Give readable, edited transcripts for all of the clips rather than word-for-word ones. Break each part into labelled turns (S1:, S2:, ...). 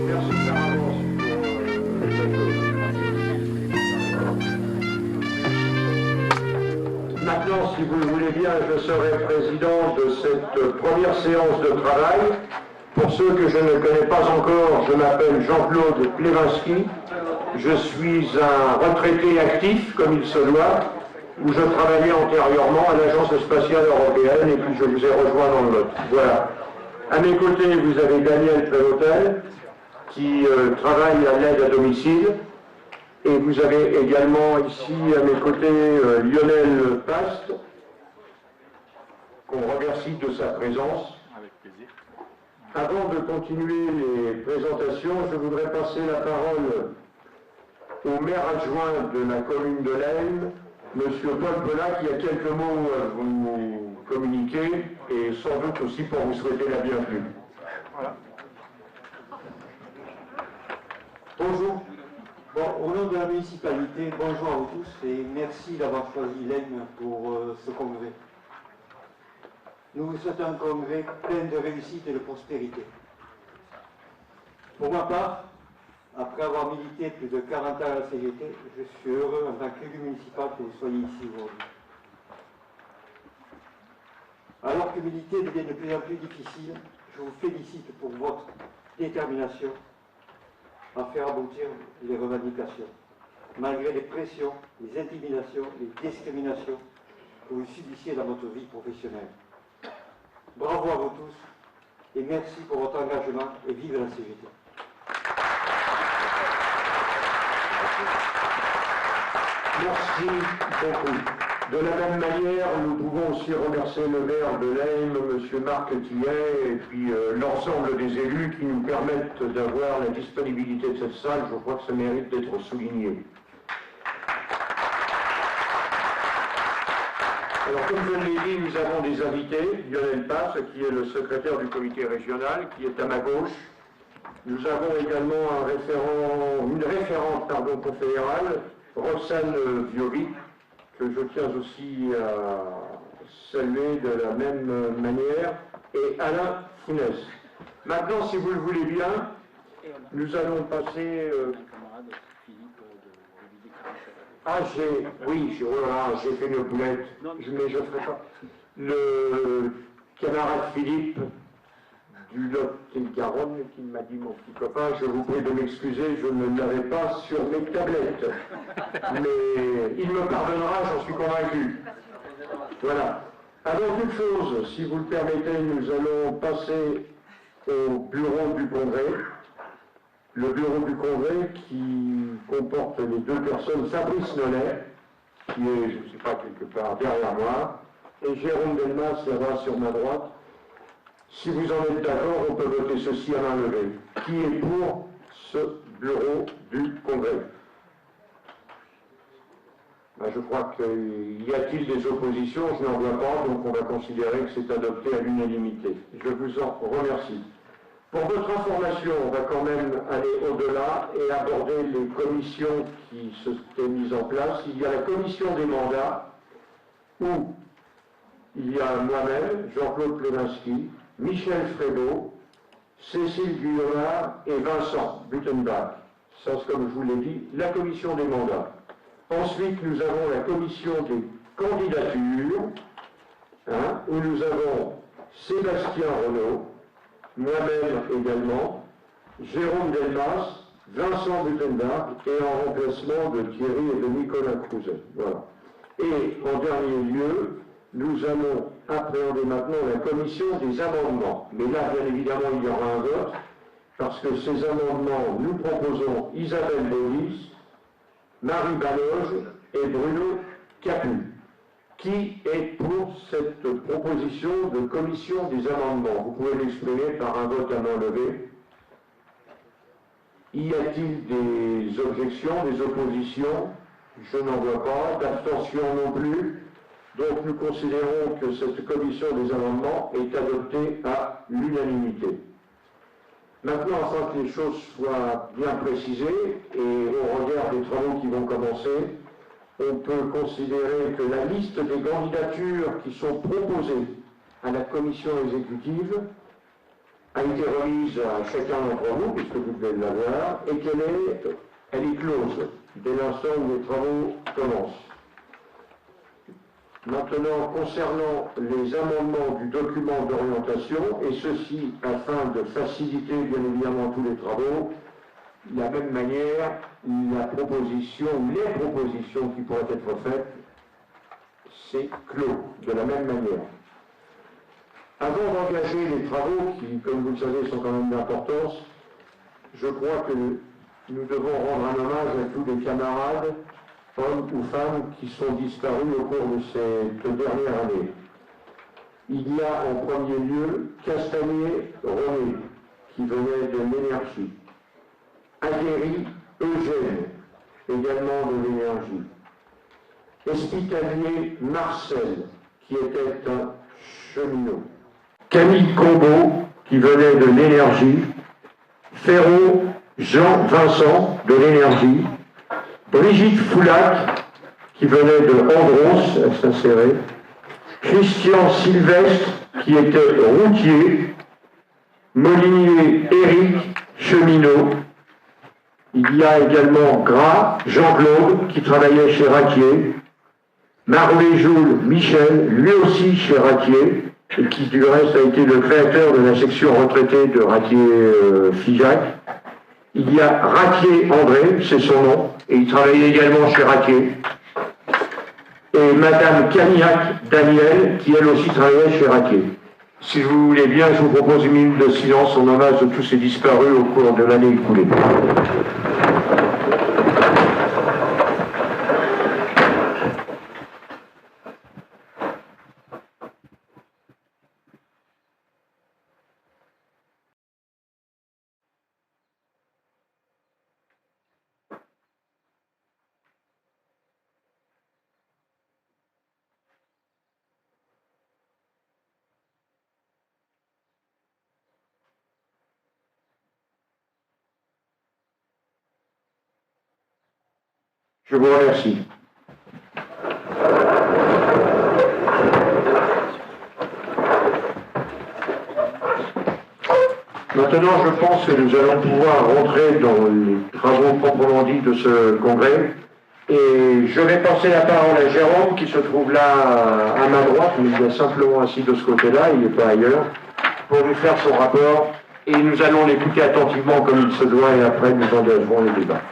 S1: Merci par avance pour Maintenant, si vous le voulez bien, je serai président de cette première séance de travail. Pour ceux que je ne connais pas encore, je m'appelle Jean-Claude Plevinski. Je suis un retraité actif, comme il se doit, où je travaillais antérieurement à l'Agence spatiale européenne et puis je vous ai rejoint dans le Lot. Voilà. À mes côtés, vous avez Daniel Prévotel, qui travaille à l'aide à domicile. Et vous avez également ici à mes côtés Lionel Past, qu'on remercie de sa présence.
S2: Avec plaisir.
S1: Avant de continuer les présentations, je voudrais passer la parole au maire adjoint de la commune de l'Aisne, M. Paul Pellat, qui a quelques mots à vous communiquer et sans doute aussi pour vous souhaiter la bienvenue.
S2: Voilà.
S3: Bonjour. Bon, au nom de la municipalité, bonjour à vous tous et merci d'avoir choisi l'Aisne pour ce congrès. Nous vous souhaitons un congrès plein de réussite et de prospérité. Pour ma part, après avoir milité plus de 40 ans à la CGT, je suis heureux en tant qu'élu municipal que vous soyez ici aujourd'hui. Alors que militer devient de plus en plus difficile, je vous félicite pour votre détermination à faire aboutir les revendications, malgré les pressions, les intimidations, les discriminations que vous subissiez dans votre vie professionnelle. Bravo à vous tous et merci pour votre engagement et vive la CGT.
S1: Merci beaucoup. De la même manière, nous pouvons aussi remercier le maire de l'Aisne, M. Marc Tillet, et puis l'ensemble des élus qui nous permettent d'avoir la disponibilité de cette salle. Je crois que ça mérite d'être souligné. Alors, comme je l'ai dit, nous avons des invités. Lionel Pass, qui est le secrétaire du comité régional, qui est à ma gauche. Nous avons également une référente confédérale, Roxane Viovic, que je tiens aussi à saluer de la même manière, et Alain Founès. Maintenant, si vous le voulez bien, nous allons passer... j'ai fait une boulette, mais je ne ferai pas. Le camarade Philippe du Lot-et-Garonne qui m'a dit, mon petit copain, je vous prie de m'excuser, je ne l'avais pas sur mes tablettes. Mais il me pardonnera, j'en suis convaincu. Voilà. Avant toute chose, si vous le permettez, nous allons passer au bureau du congrès. Le bureau du congrès qui comporte les deux personnes, Fabrice Nollet, qui est, je ne sais pas, quelque part derrière moi, et Jérôme Delmas, là-bas sur ma droite. Si vous en êtes d'accord, on peut voter ceci à main levée. Qui est pour ce bureau du congrès? Je crois qu'il y a-t-il des oppositions? Je n'en vois pas, donc on va considérer que c'est adopté à l'unanimité. Je vous en remercie. Pour votre information, on va quand même aller au-delà et aborder les commissions qui se sont mises en place. Il y a la commission des mandats, où il y a moi-même, Jean-Claude Plevinski, Michel Frébault, Cécile Guyonard et Vincent Buttenbach. Ça, comme je vous l'ai dit, la commission des mandats. Ensuite, nous avons la commission des candidatures, où nous avons Sébastien Renaud, moi-même également, Jérôme Delmas, Vincent Buttenbach et en remplacement de Thierry et de Nicolas Crouzet. Voilà. Et en dernier lieu, nous allons appréhender maintenant la commission des amendements. Mais là, bien évidemment, il y aura un vote, parce que ces amendements, nous proposons Isabelle Bovis, Marie Baloge et Bruno Capu. Qui est pour cette proposition de commission des amendements? Vous pouvez l'exprimer par un vote à main levée. Y a-t-il des objections, des oppositions? Je n'en vois pas. D'abstention non plus. Donc nous considérons que cette commission des amendements est adoptée à l'unanimité. Maintenant, afin que les choses soient bien précisées et au regard des travaux qui vont commencer, on peut considérer que la liste des candidatures qui sont proposées à la commission exécutive a été remise à chacun d'entre vous, puisque vous devez l'avoir, et elle est close dès l'instant où les travaux commencent. Maintenant, concernant les amendements du document d'orientation, et ceci afin de faciliter bien évidemment tous les travaux, de la même manière, la proposition, les propositions qui pourraient être faites, c'est clos, de la même manière. Avant d'engager les travaux, qui, comme vous le savez, sont quand même d'importance, je crois que nous devons rendre un hommage à tous les camarades, hommes ou femmes, qui sont disparus au cours de cette dernière année. Il y a en premier lieu Castagnier René, qui venait de l'énergie. Aguerri Eugène, également de l'énergie. Espitalier Marcel, qui était un cheminot. Camille Combeau, qui venait de l'énergie. Ferraud Jean-Vincent, de l'énergie. Brigitte Foulac, qui venait de Andros, elle s'insérait. Christian Sylvestre, qui était routier. Molinier Éric, cheminot. Il y a également Gras, Jean-Claude, qui travaillait chez Ratier. Marlé-Joule Michel, lui aussi chez Ratier, et qui du reste a été le créateur de la section retraitée de Ratier-Figeac. Il y a Ratier André, c'est son nom, et il travaillait également chez Ratier. Et Madame Cagnac Daniel, qui elle aussi travaillait chez Ratier. Si vous voulez bien, je vous propose une minute de silence en hommage de tous ces disparus au cours de l'année écoulée. Je vous remercie. Maintenant, je pense que nous allons pouvoir rentrer dans les travaux proprement dits de ce congrès. Et je vais passer la parole à Jérôme, qui se trouve là à ma droite, mais il est simplement assis de ce côté-là, il n'est pas ailleurs, pour nous faire son rapport. Et nous allons l'écouter attentivement comme il se doit, et après nous engagerons les débats.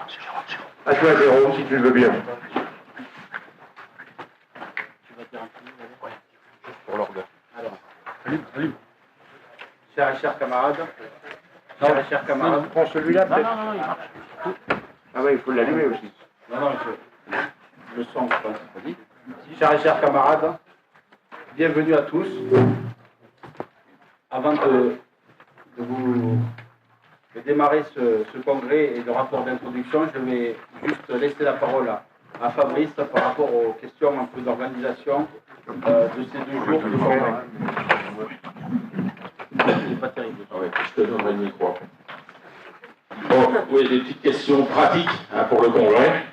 S1: À toi, Jérôme, si tu le veux bien.
S2: Pour l'ordre. Alors, allume. Chers camarades, chers camarades.
S1: Prends celui-là, peut-être.
S2: Non, il marche.
S1: Ah oui, il faut l'allumer aussi.
S2: Non, le son, je pense, c'est pas dit. Chers camarades, bienvenue à tous. Avant de démarrer ce congrès et le rapport d'introduction, je vais juste laisser la parole à Fabrice par rapport aux questions un peu d'organisation de ces 2 jours de congrès. C'est pas terrible.
S4: Ouais, je te donnerai le micro. Bon, oui, des petites questions pratiques pour le congrès.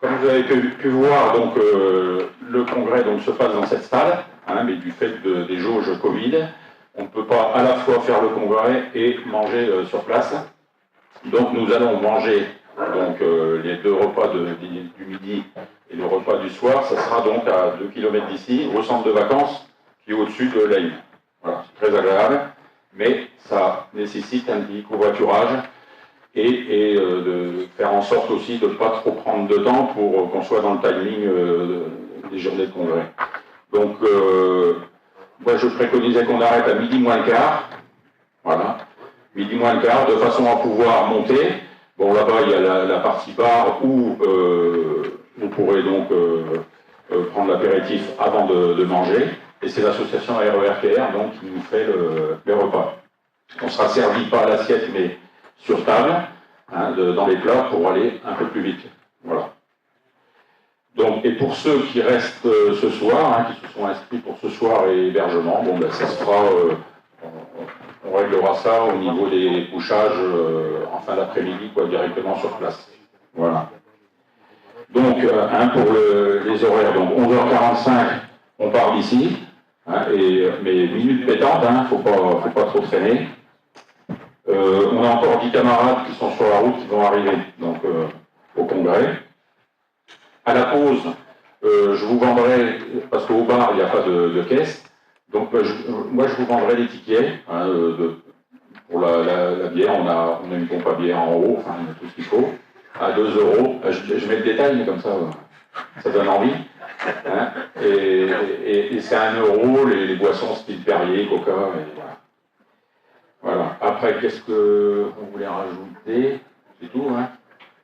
S4: Comme vous avez pu voir, donc, le congrès donc, se passe dans cette salle, mais du fait des jauges Covid, on ne peut pas à la fois faire le congrès et manger sur place. Donc nous allons manger donc, les 2 repas du midi et le repas du soir. Ça sera donc à 2 km d'ici, au centre de vacances, qui est au-dessus de l'Aïn. Voilà, c'est très agréable, mais ça nécessite un petit covoiturage et de faire en sorte aussi de ne pas trop prendre de temps pour qu'on soit dans le timing des journées de congrès. Donc, moi je préconisais qu'on arrête à midi moins le quart, voilà, midi moins le quart, de façon à pouvoir monter. Bon, là-bas il y a la partie bar où vous pourrez donc prendre l'apéritif avant de manger. Et c'est l'association RERTR donc, qui nous fait les repas. On sera servi pas à l'assiette, mais sur table, dans les plats, pour aller un peu plus vite. Voilà. Donc, et pour ceux qui restent ce soir, qui se sont inscrits pour ce soir et hébergement, bon, ben, ça se fera, on réglera ça au niveau des couchages en fin d'après-midi, directement sur place. Voilà. Donc, pour les horaires, donc 11h45, on part d'ici. Mais minute pétante, faut pas trop traîner. on a encore 10 camarades qui sont sur la route, qui vont arriver donc, au congrès. À la pause, je vous vendrai, parce qu'au bar, il n'y a pas de caisse, donc moi je vous vendrai les tickets hein, pour la bière. On a une pompe à bière en haut, enfin, on a tout ce qu'il faut, à 2 €. Je mets le détail, mais comme ça donne envie. Hein, et c'est à 1 €, les boissons style Perrier, Coca, et voilà. Voilà. Après, qu'est-ce qu'on voulait rajouter? C'est tout, hein?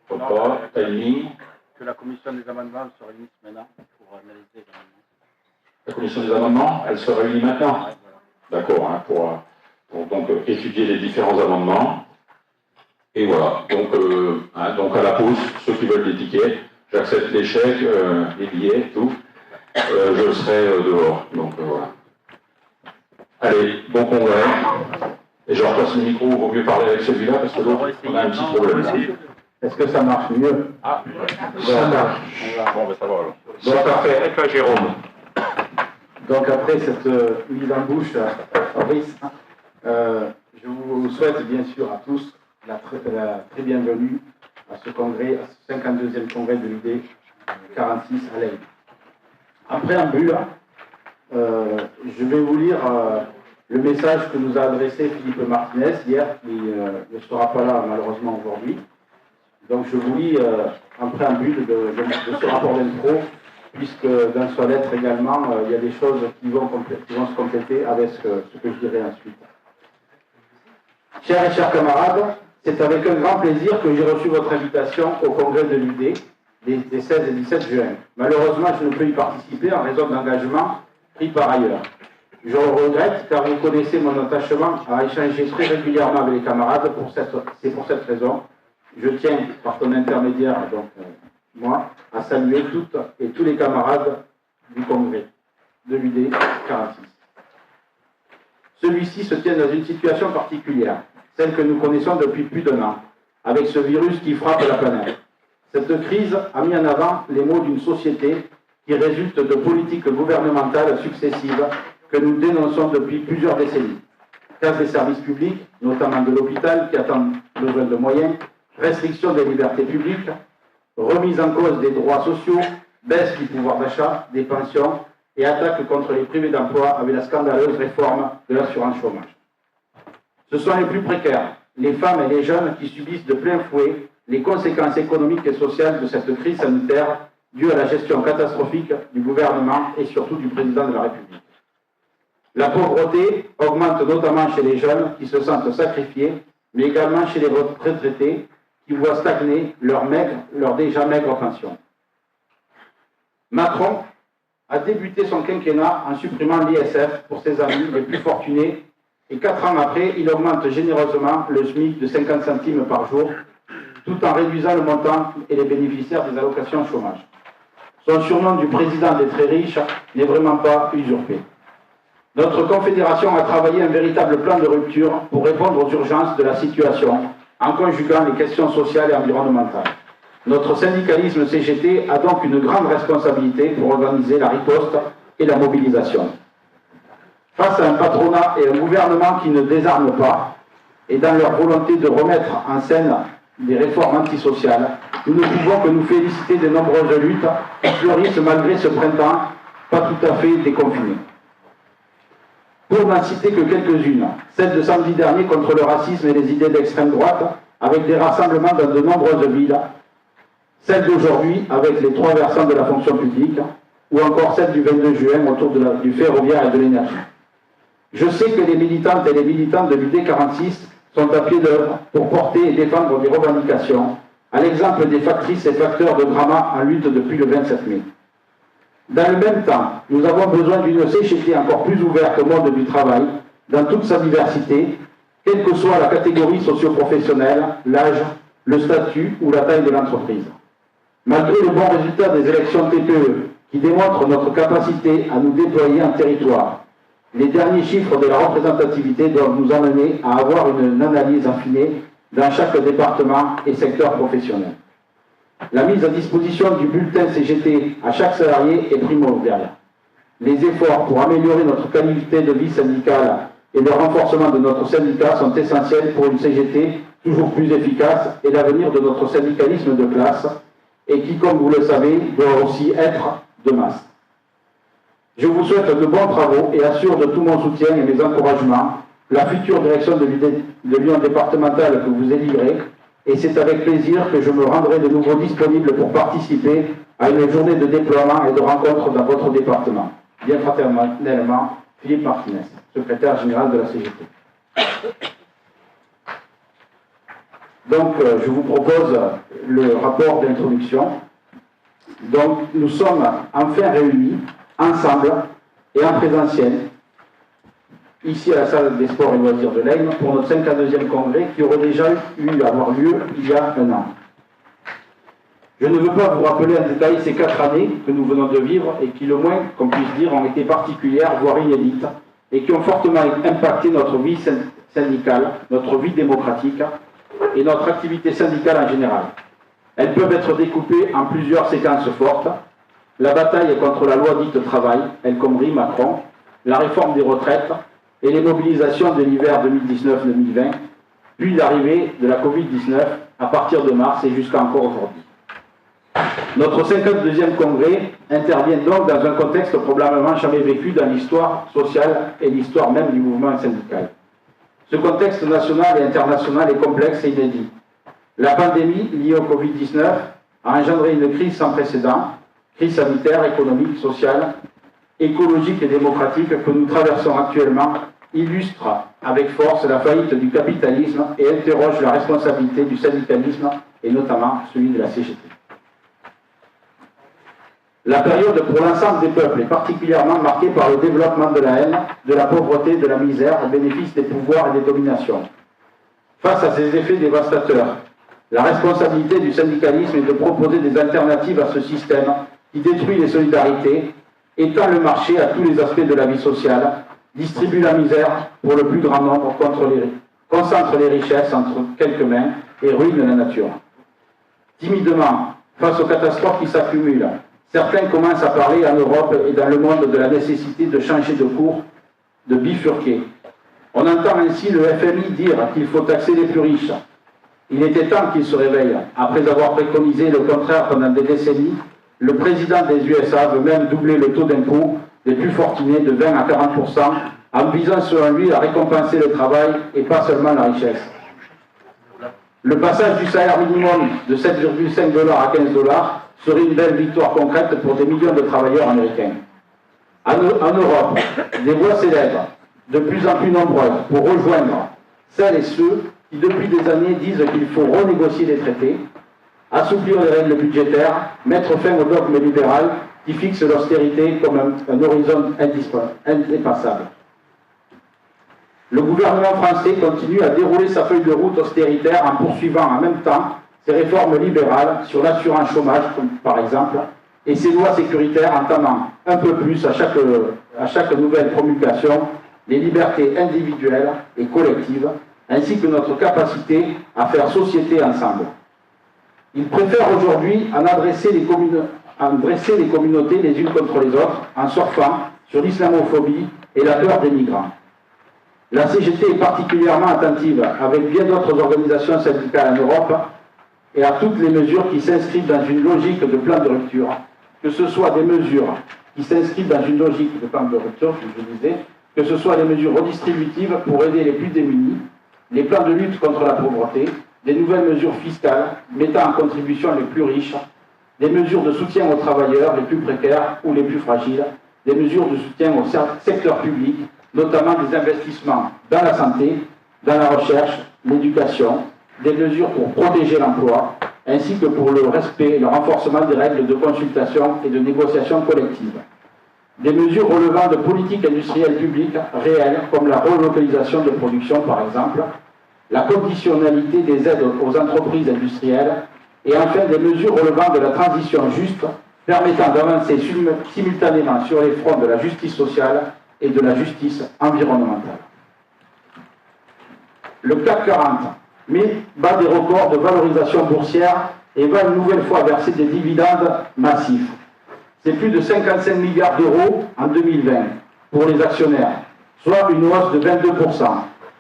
S4: Repas, timing.
S2: Que la commission des amendements se réunisse maintenant pour analyser les amendements.
S4: La commission des amendements, elle se réunit maintenant? D'accord, hein, pour donc étudier les différents amendements. Et voilà, donc à la pause, ceux qui veulent des tickets, j'accepte les chèques, les billets, tout. Je serai dehors, donc voilà. Allez, bon congrès. Et je repasse le micro, il vaut mieux parler avec celui-là parce que l'autre, on a un petit problème.
S5: Est-ce que ça marche mieux?
S4: Ah, ça marche. Bon, ben ça va alors.
S1: C'est parfait, avec la Jérôme.
S5: Donc après cette mise en bouche, Fabrice, je vous souhaite bien sûr à tous la très bienvenue à ce congrès, à ce 52e congrès de l'UD 46 à Leyde. En préambule, je vais vous lire le message que nous a adressé Philippe Martinez hier, qui ne sera pas là malheureusement aujourd'hui. Donc je vous lis en préambule de ce rapport d'intro, puisque dans sa lettre également, il y a des choses qui vont se compléter avec ce que je dirai ensuite. Chers et chers camarades, c'est avec un grand plaisir que j'ai reçu votre invitation au congrès de l'UD des 16 et 17 juin. Malheureusement, je ne peux y participer en raison d'engagements pris par ailleurs. Je le regrette car vous connaissez mon attachement à échanger très régulièrement avec les camarades. C'est pour cette raison. Je tiens, par ton intermédiaire, donc moi, à saluer toutes et tous les camarades du congrès de l'UD 46. Celui-ci se tient dans une situation particulière, celle que nous connaissons depuis plus d'1 an, avec ce virus qui frappe la planète. Cette crise a mis en avant les maux d'une société qui résulte de politiques gouvernementales successives que nous dénonçons depuis plusieurs décennies. Casse des services publics, notamment de l'hôpital qui attend besoin de moyens, restriction des libertés publiques, remise en cause des droits sociaux, baisse du pouvoir d'achat, des pensions et attaque contre les privés d'emploi avec la scandaleuse réforme de l'assurance chômage. Ce sont les plus précaires, les femmes et les jeunes qui subissent de plein fouet les conséquences économiques et sociales de cette crise sanitaire due à la gestion catastrophique du gouvernement et surtout du président de la République. La pauvreté augmente notamment chez les jeunes qui se sentent sacrifiés, mais également chez les retraités qui voient stagner leur déjà maigre pension. Macron a débuté son quinquennat en supprimant l'ISF pour ses amis les plus fortunés et 4 ans après, il augmente généreusement le SMIC de 50 centimes par jour, tout en réduisant le montant et les bénéficiaires des allocations chômage. Son surnom du président des très riches n'est vraiment pas usurpé. Notre confédération a travaillé un véritable plan de rupture pour répondre aux urgences de la situation, en conjuguant les questions sociales et environnementales. Notre syndicalisme CGT a donc une grande responsabilité pour organiser la riposte et la mobilisation. Face à un patronat et un gouvernement qui ne désarment pas, et dans leur volonté de remettre en scène des réformes antisociales, nous ne pouvons que nous féliciter des nombreuses luttes qui fleurissent malgré ce printemps pas tout à fait déconfiné. Pour n'en citer que quelques-unes, celle de samedi dernier contre le racisme et les idées d'extrême droite, avec des rassemblements dans de nombreuses villes, celle d'aujourd'hui avec les 3 versants de la fonction publique, ou encore celle du 22 juin autour du ferroviaire et de l'énergie. Je sais que les militantes et les militants de l'UD 46 sont à pied d'œuvre pour porter et défendre des revendications, à l'exemple des factrices et facteurs de drama en lutte depuis le 27 mai. Dans le même temps, nous avons besoin d'une CGT encore plus ouverte au monde du travail, dans toute sa diversité, quelle que soit la catégorie socio-professionnelle, l'âge, le statut ou la taille de l'entreprise. Malgré le bon résultat des élections TPE, qui démontrent notre capacité à nous déployer en territoire, les derniers chiffres de la représentativité doivent nous amener à avoir une analyse affinée dans chaque département et secteur professionnel. La mise à disposition du bulletin CGT à chaque salarié est primordiale. Les efforts pour améliorer notre qualité de vie syndicale et le renforcement de notre syndicat sont essentiels pour une CGT toujours plus efficace et l'avenir de notre syndicalisme de classe, et qui, comme vous le savez, doit aussi être de masse. Je vous souhaite de bons travaux et assure de tout mon soutien et mes encouragements la future direction de l'Union départementale que vous élirez, et c'est avec plaisir que je me rendrai de nouveau disponible pour participer à une journée de déploiement et de rencontre dans votre département. Bien fraternellement, Philippe Martinez, secrétaire général de la CGT. Donc, je vous propose le rapport d'introduction. Donc, nous sommes enfin réunis, ensemble et en présentiel, ici à la salle des sports et loisirs de l'Aigle, pour notre 52e congrès qui aurait déjà eu à avoir lieu il y a un an. Je ne veux pas vous rappeler en détail ces 4 années que nous venons de vivre et qui, le moins qu'on puisse dire, ont été particulières, voire inédites, et qui ont fortement impacté notre vie syndicale, notre vie démocratique et notre activité syndicale en général. Elles peuvent être découpées en plusieurs séquences fortes. La bataille contre la loi dite travail, El Khomri, Macron, la réforme des retraites et les mobilisations de l'hiver 2019-2020, puis l'arrivée de la Covid-19 à partir de mars et jusqu'à encore aujourd'hui. Notre 52e congrès intervient donc dans un contexte probablement jamais vécu dans l'histoire sociale et l'histoire même du mouvement syndical. Ce contexte national et international est complexe et inédit. La pandémie liée au Covid-19 a engendré une crise sans précédent, crise sanitaire, économique, sociale, écologique et démocratique que nous traversons actuellement, illustre avec force la faillite du capitalisme et interroge la responsabilité du syndicalisme et notamment celui de la CGT. La période pour l'ensemble des peuples est particulièrement marquée par le développement de la haine, de la pauvreté, de la misère au bénéfice des pouvoirs et des dominations. Face à ces effets dévastateurs, la responsabilité du syndicalisme est de proposer des alternatives à ce système qui détruit les solidarités, étend le marché à tous les aspects de la vie sociale, distribue la misère pour le plus grand nombre, concentre les richesses entre quelques mains et ruine la nature. Timidement, face aux catastrophes qui s'accumulent, certains commencent à parler en Europe et dans le monde de la nécessité de changer de cours, de bifurquer. On entend ainsi le FMI dire qu'il faut taxer les plus riches. Il était temps qu'ils se réveillent. Après avoir préconisé le contraire pendant des décennies, le président des USA veut même doubler le taux d'impôt des plus fortunés de 20 à 40%, en visant selon lui à récompenser le travail et pas seulement la richesse. Le passage du salaire minimum de 7,5 $ à 15 $ serait une belle victoire concrète pour des millions de travailleurs américains. En Europe, des voix s'élèvent, de plus en plus nombreuses, pour rejoindre celles et ceux qui, depuis des années, disent qu'il faut renégocier les traités, assouplir les règles budgétaires, mettre fin au dogme libéral qui fixe l'austérité comme un horizon indépassable. Le gouvernement français continue à dérouler sa feuille de route austéritaire en poursuivant en même temps ses réformes libérales sur l'assurance chômage, par exemple, et ses lois sécuritaires entamant un peu plus à chaque nouvelle promulgation les libertés individuelles et collectives, ainsi que notre capacité à faire société ensemble. Il préfère aujourd'hui en dresser les communautés les unes contre les autres en surfant sur l'islamophobie et la peur des migrants. La CGT est particulièrement attentive, avec bien d'autres organisations syndicales en Europe, et à toutes les mesures qui s'inscrivent dans une logique de plan de rupture, que ce soit des mesures qui s'inscrivent dans une logique de plan de rupture, comme je disais, que ce soit des mesures redistributives pour aider les plus démunis, les plans de lutte contre la pauvreté, des nouvelles mesures fiscales mettant en contribution les plus riches, des mesures de soutien aux travailleurs les plus précaires ou les plus fragiles, des mesures de soutien au secteur public, notamment des investissements dans la santé, dans la recherche, l'éducation, des mesures pour protéger l'emploi, ainsi que pour le respect et le renforcement des règles de consultation et de négociation collective. Des mesures relevant de politiques industrielles publiques réelles, comme la relocalisation de production par exemple, la conditionnalité des aides aux entreprises industrielles, et enfin des mesures relevant de la transition juste, permettant d'avancer simultanément sur les fronts de la justice sociale et de la justice environnementale. Le CAC 40 bat des records de valorisation boursière et va une nouvelle fois verser des dividendes massifs. C'est plus de 55 milliards d'euros en 2020 pour les actionnaires, soit une hausse de 22%,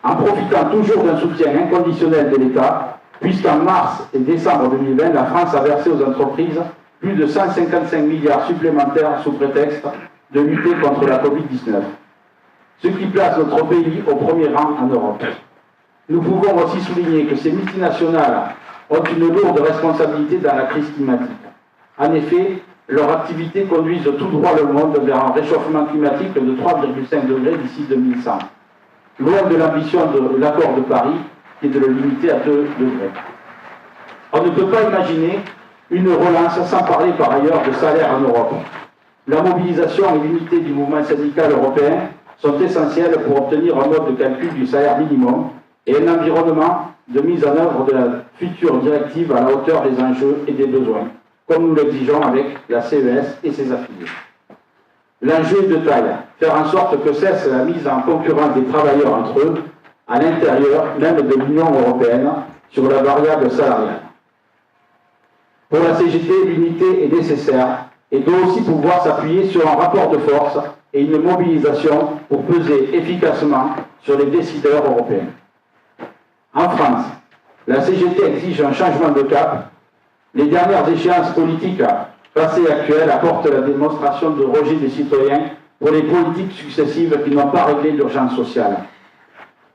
S5: en profitant toujours d'un soutien inconditionnel de l'État, puisqu'en mars et décembre 2020, la France a versé aux entreprises plus de 155 milliards supplémentaires sous prétexte de lutter contre la Covid-19, ce qui place notre pays au premier rang en Europe. Nous pouvons aussi souligner que ces multinationales ont une lourde responsabilité dans la crise climatique. En effet, leurs activités conduisent tout droit le monde vers un réchauffement climatique de 3,5 degrés d'ici 2100, loin de l'ambition de l'accord de Paris qui est de le limiter à 2 degrés. On ne peut pas imaginer une relance sans parler par ailleurs de salaire en Europe. La mobilisation et l'unité du mouvement syndical européen sont essentielles pour obtenir un mode de calcul du salaire minimum et un environnement de mise en œuvre de la future directive à la hauteur des enjeux et des besoins, comme nous l'exigeons avec la CES et ses affiliés. L'enjeu est de taille, faire en sorte que cesse la mise en concurrence des travailleurs entre eux, à l'intérieur même de l'Union européenne, sur la variable salariale. Pour la CGT, l'unité est nécessaire et doit aussi pouvoir s'appuyer sur un rapport de force et une mobilisation pour peser efficacement sur les décideurs européens. En France, la CGT exige un changement de cap. Les dernières échéances politiques passées et actuelles apportent la démonstration de rejet des citoyens pour les politiques successives qui n'ont pas réglé l'urgence sociale.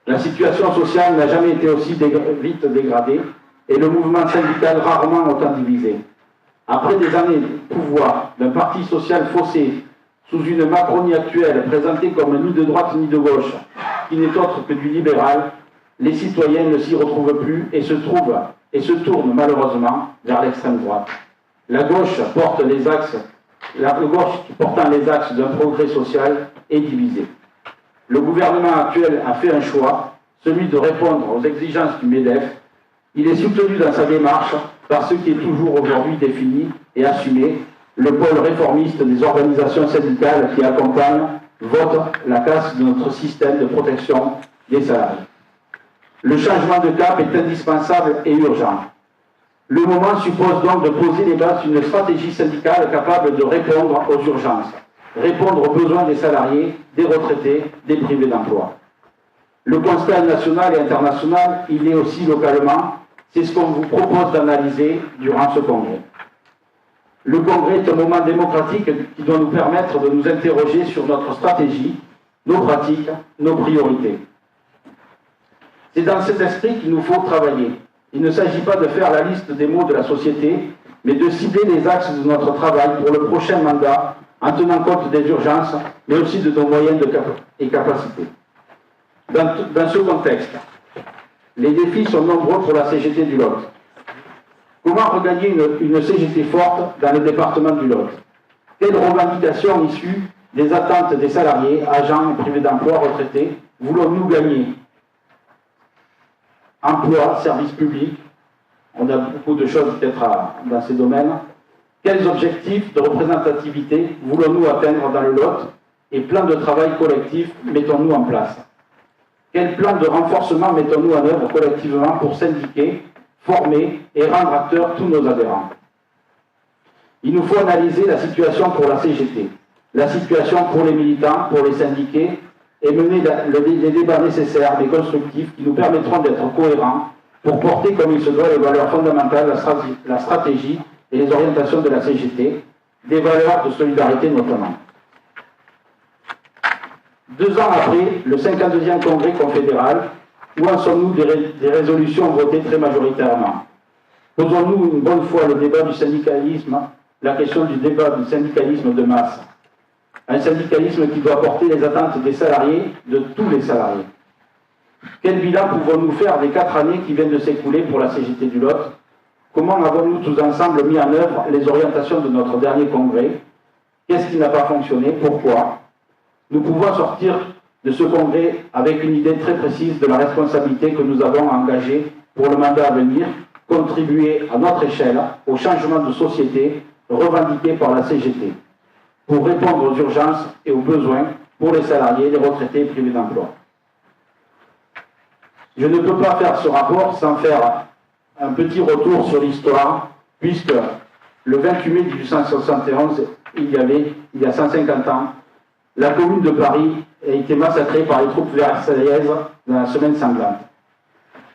S5: La situation sociale n'a jamais été aussi vite dégradée et le mouvement syndical rarement autant divisé. Après des années de pouvoir d'un parti social faussé sous une Macronie actuelle présentée comme ni de droite ni de gauche, qui n'est autre que du libéral, les citoyens ne s'y retrouvent plus et se tournent malheureusement vers l'extrême droite. La gauche portant les axes d'un progrès social est divisée. Le gouvernement actuel a fait un choix, celui de répondre aux exigences du MEDEF. Il est soutenu dans sa démarche par ce qui est toujours aujourd'hui défini et assumé, le pôle réformiste des organisations syndicales qui accompagnent, votent la casse de notre système de protection des salariés. Le changement de cap est indispensable et urgent. Le moment suppose donc de poser les bases d'une stratégie syndicale capable de répondre aux urgences, répondre aux besoins des salariés, des retraités, des privés d'emploi. Le constat national et international, il est aussi localement, c'est ce qu'on vous propose d'analyser durant ce congrès. Le congrès est un moment démocratique qui doit nous permettre de nous interroger sur notre stratégie, nos pratiques, nos priorités. C'est dans cet esprit qu'il nous faut travailler. Il ne s'agit pas de faire la liste des maux de la société, mais de cibler les axes de notre travail pour le prochain mandat en tenant compte des urgences, mais aussi de nos moyens et capacités. Dans ce contexte, les défis sont nombreux pour la CGT du Lot. Comment regagner une CGT forte dans le département du Lot? Quelles revendications issues des attentes des salariés, agents et privés d'emploi, retraités, voulons-nous gagner? Emploi, services publics, on a beaucoup de choses peut-être dans ces domaines. Quels objectifs de représentativité voulons-nous atteindre dans le Lot et plan de travail collectif mettons-nous en place? Quel plan de renforcement mettons-nous en œuvre collectivement pour syndiquer, former et rendre acteurs tous nos adhérents? Il nous faut analyser la situation pour la CGT, la situation pour les militants, pour les syndiqués, et mener les débats nécessaires mais constructifs qui nous permettront d'être cohérents pour porter comme il se doit les valeurs fondamentales, la stratégie et les orientations de la CGT, des valeurs de solidarité notamment. 2 ans après le 52e congrès confédéral, où en sommes-nous des résolutions votées très majoritairement? Posons-nous une bonne fois le débat du syndicalisme, la question du débat du syndicalisme de masse. Un syndicalisme qui doit porter les attentes des salariés, de tous les salariés. Quel bilan pouvons-nous faire des 4 années qui viennent de s'écouler pour la CGT du Lot? Comment avons-nous tous ensemble mis en œuvre les orientations de notre dernier congrès? Qu'est-ce qui n'a pas fonctionné? Pourquoi? Nous pouvons sortir de ce congrès avec une idée très précise de la responsabilité que nous avons engagée pour le mandat à venir, contribuer à notre échelle au changement de société revendiqué par la CGT, pour répondre aux urgences et aux besoins pour les salariés, les retraités privés d'emploi. Je ne peux pas faire ce rapport sans faire un petit retour sur l'histoire, puisque le 28 mai 1871, il y a 150 ans, la Commune de Paris été massacrés par les troupes versaillaises dans la semaine sanglante.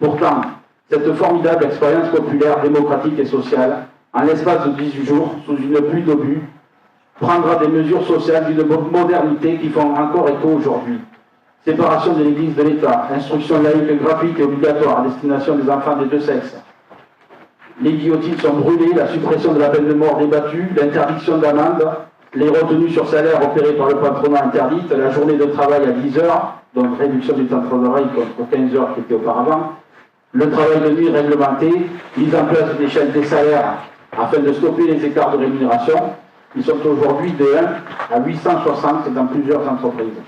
S5: Pourtant, cette formidable expérience populaire, démocratique et sociale, en l'espace de 18 jours, sous une pluie d'obus, prendra des mesures sociales d'une modernité qui font encore écho aujourd'hui. Séparation de l'Église de l'État, instruction laïque gratuite et obligatoire à destination des enfants des deux sexes. Les guillotines sont brûlées, la suppression de la peine de mort débattue, l'interdiction d'amende, les retenues sur salaire opérées par le patronat interdites, la journée de travail à 10 heures, donc réduction du temps de travail contre 15 heures qui était auparavant, le travail de nuit réglementé, mise en place d'une échelle des salaires afin de stopper les écarts de rémunération. Ils sont aujourd'hui de 1 à 860 dans plusieurs entreprises.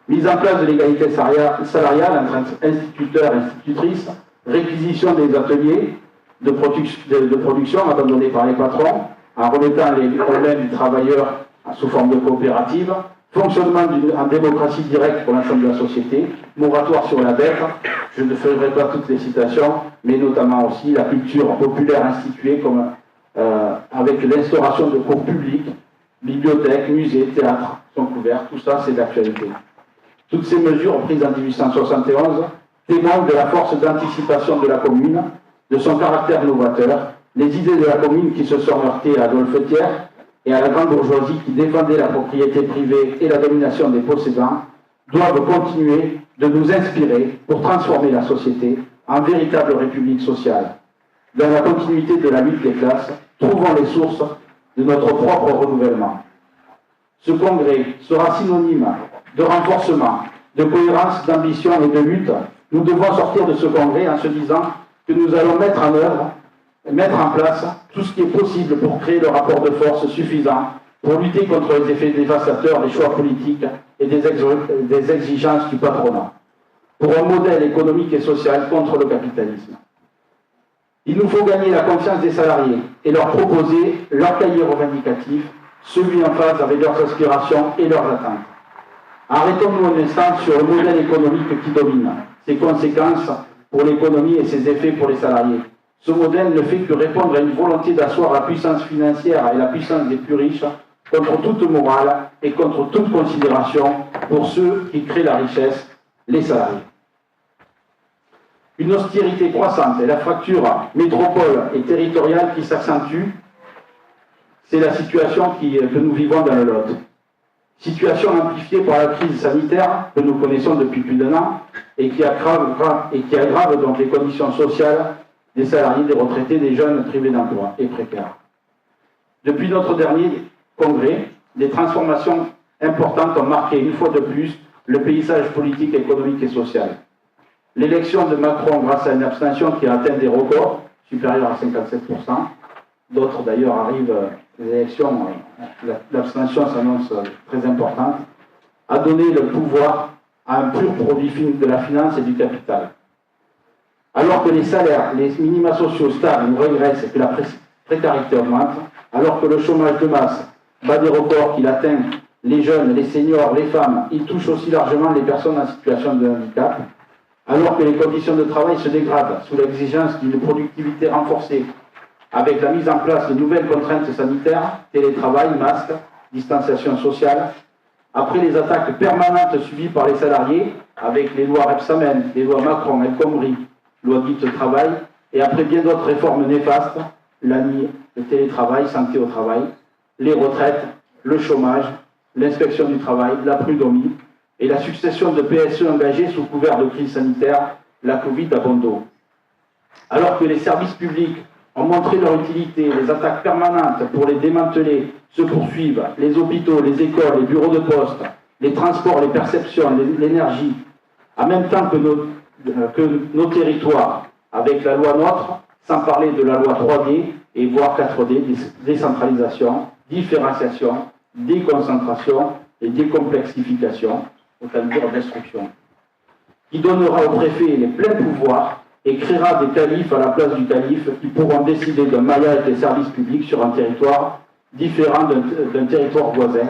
S5: Mise en place de l'égalité salariale entre instituteurs et institutrices, réquisition des ateliers de production abandonnés par les patrons, en remettant les problèmes du travailleur sous forme de coopérative, fonctionnement en démocratie directe pour l'ensemble de la société, moratoire sur la dette, je ne ferai pas toutes les citations, mais notamment aussi la culture populaire instituée comme, avec l'instauration de cours publics, bibliothèques, musées, théâtres sont couverts, tout ça c'est d'actualité. Toutes ces mesures prises en 1871 témoignent de la force d'anticipation de la commune, de son caractère novateur, les idées de la commune qui se sont heurtées à Adolphe Thiers et à la grande bourgeoisie qui défendait la propriété privée et la domination des possédants, doivent continuer de nous inspirer pour transformer la société en véritable république sociale. Dans la continuité de la lutte des classes, trouvons les sources de notre propre renouvellement. Ce congrès sera synonyme de renforcement, de cohérence, d'ambition et de lutte. Nous devons sortir de ce congrès en se disant que nous allons mettre en place tout ce qui est possible pour créer le rapport de force suffisant pour lutter contre les effets dévastateurs des choix politiques et des exigences du patronat, pour un modèle économique et social contre le capitalisme. Il nous faut gagner la confiance des salariés et leur proposer leur cahier revendicatif, celui en phase avec leurs aspirations et leurs attentes. Arrêtons-nous un instant sur le modèle économique qui domine, ses conséquences pour l'économie et ses effets pour les salariés. Ce modèle ne fait que répondre à une volonté d'asseoir la puissance financière et la puissance des plus riches contre toute morale et contre toute considération pour ceux qui créent la richesse, les salariés. Une austérité croissante et la fracture métropole et territoriale qui s'accentue, c'est la situation que nous vivons dans le Lot. Situation amplifiée par la crise sanitaire que nous connaissons depuis plus d'1 an et qui aggrave donc les conditions sociales des salariés, des retraités, des jeunes privés d'emploi et précaires. Depuis notre dernier congrès, des transformations importantes ont marqué une fois de plus le paysage politique, économique et social. L'élection de Macron grâce à une abstention qui a atteint des records supérieurs à 57%, d'autres d'ailleurs arrivent, les élections, l'abstention s'annonce très importante, a donné le pouvoir à un pur produit de la finance et du capital. Alors que les salaires, les minima sociaux stables ou régressent et que la précarité augmente, alors que le chômage de masse bat des records qu'il atteint les jeunes, les seniors, les femmes, il touche aussi largement les personnes en situation de handicap, alors que les conditions de travail se dégradent sous l'exigence d'une productivité renforcée, avec la mise en place de nouvelles contraintes sanitaires, télétravail, masques, distanciation sociale, après les attaques permanentes subies par les salariés, avec les lois Rebsamen, les lois Macron, El Khomri, loi dite travail, et après bien d'autres réformes néfastes, l'ANI, le télétravail, santé au travail, les retraites, le chômage, l'inspection du travail, la prud'homie, et la succession de PSE engagés sous couvert de crise sanitaire, la Covid à bon dos. Alors que les services publics ont montré leur utilité, les attaques permanentes pour les démanteler se poursuivent, les hôpitaux, les écoles, les bureaux de poste, les transports, les perceptions, l'énergie, en même temps que nos territoires, avec la loi NOTRe, sans parler de la loi 3D et voire 4D, décentralisation, différenciation, déconcentration et décomplexification, autant dire destruction, qui donnera au préfet les pleins pouvoirs et créera des qualifs à la place du calife qui pourront décider d'un maillage des services publics sur un territoire différent d'un territoire voisin,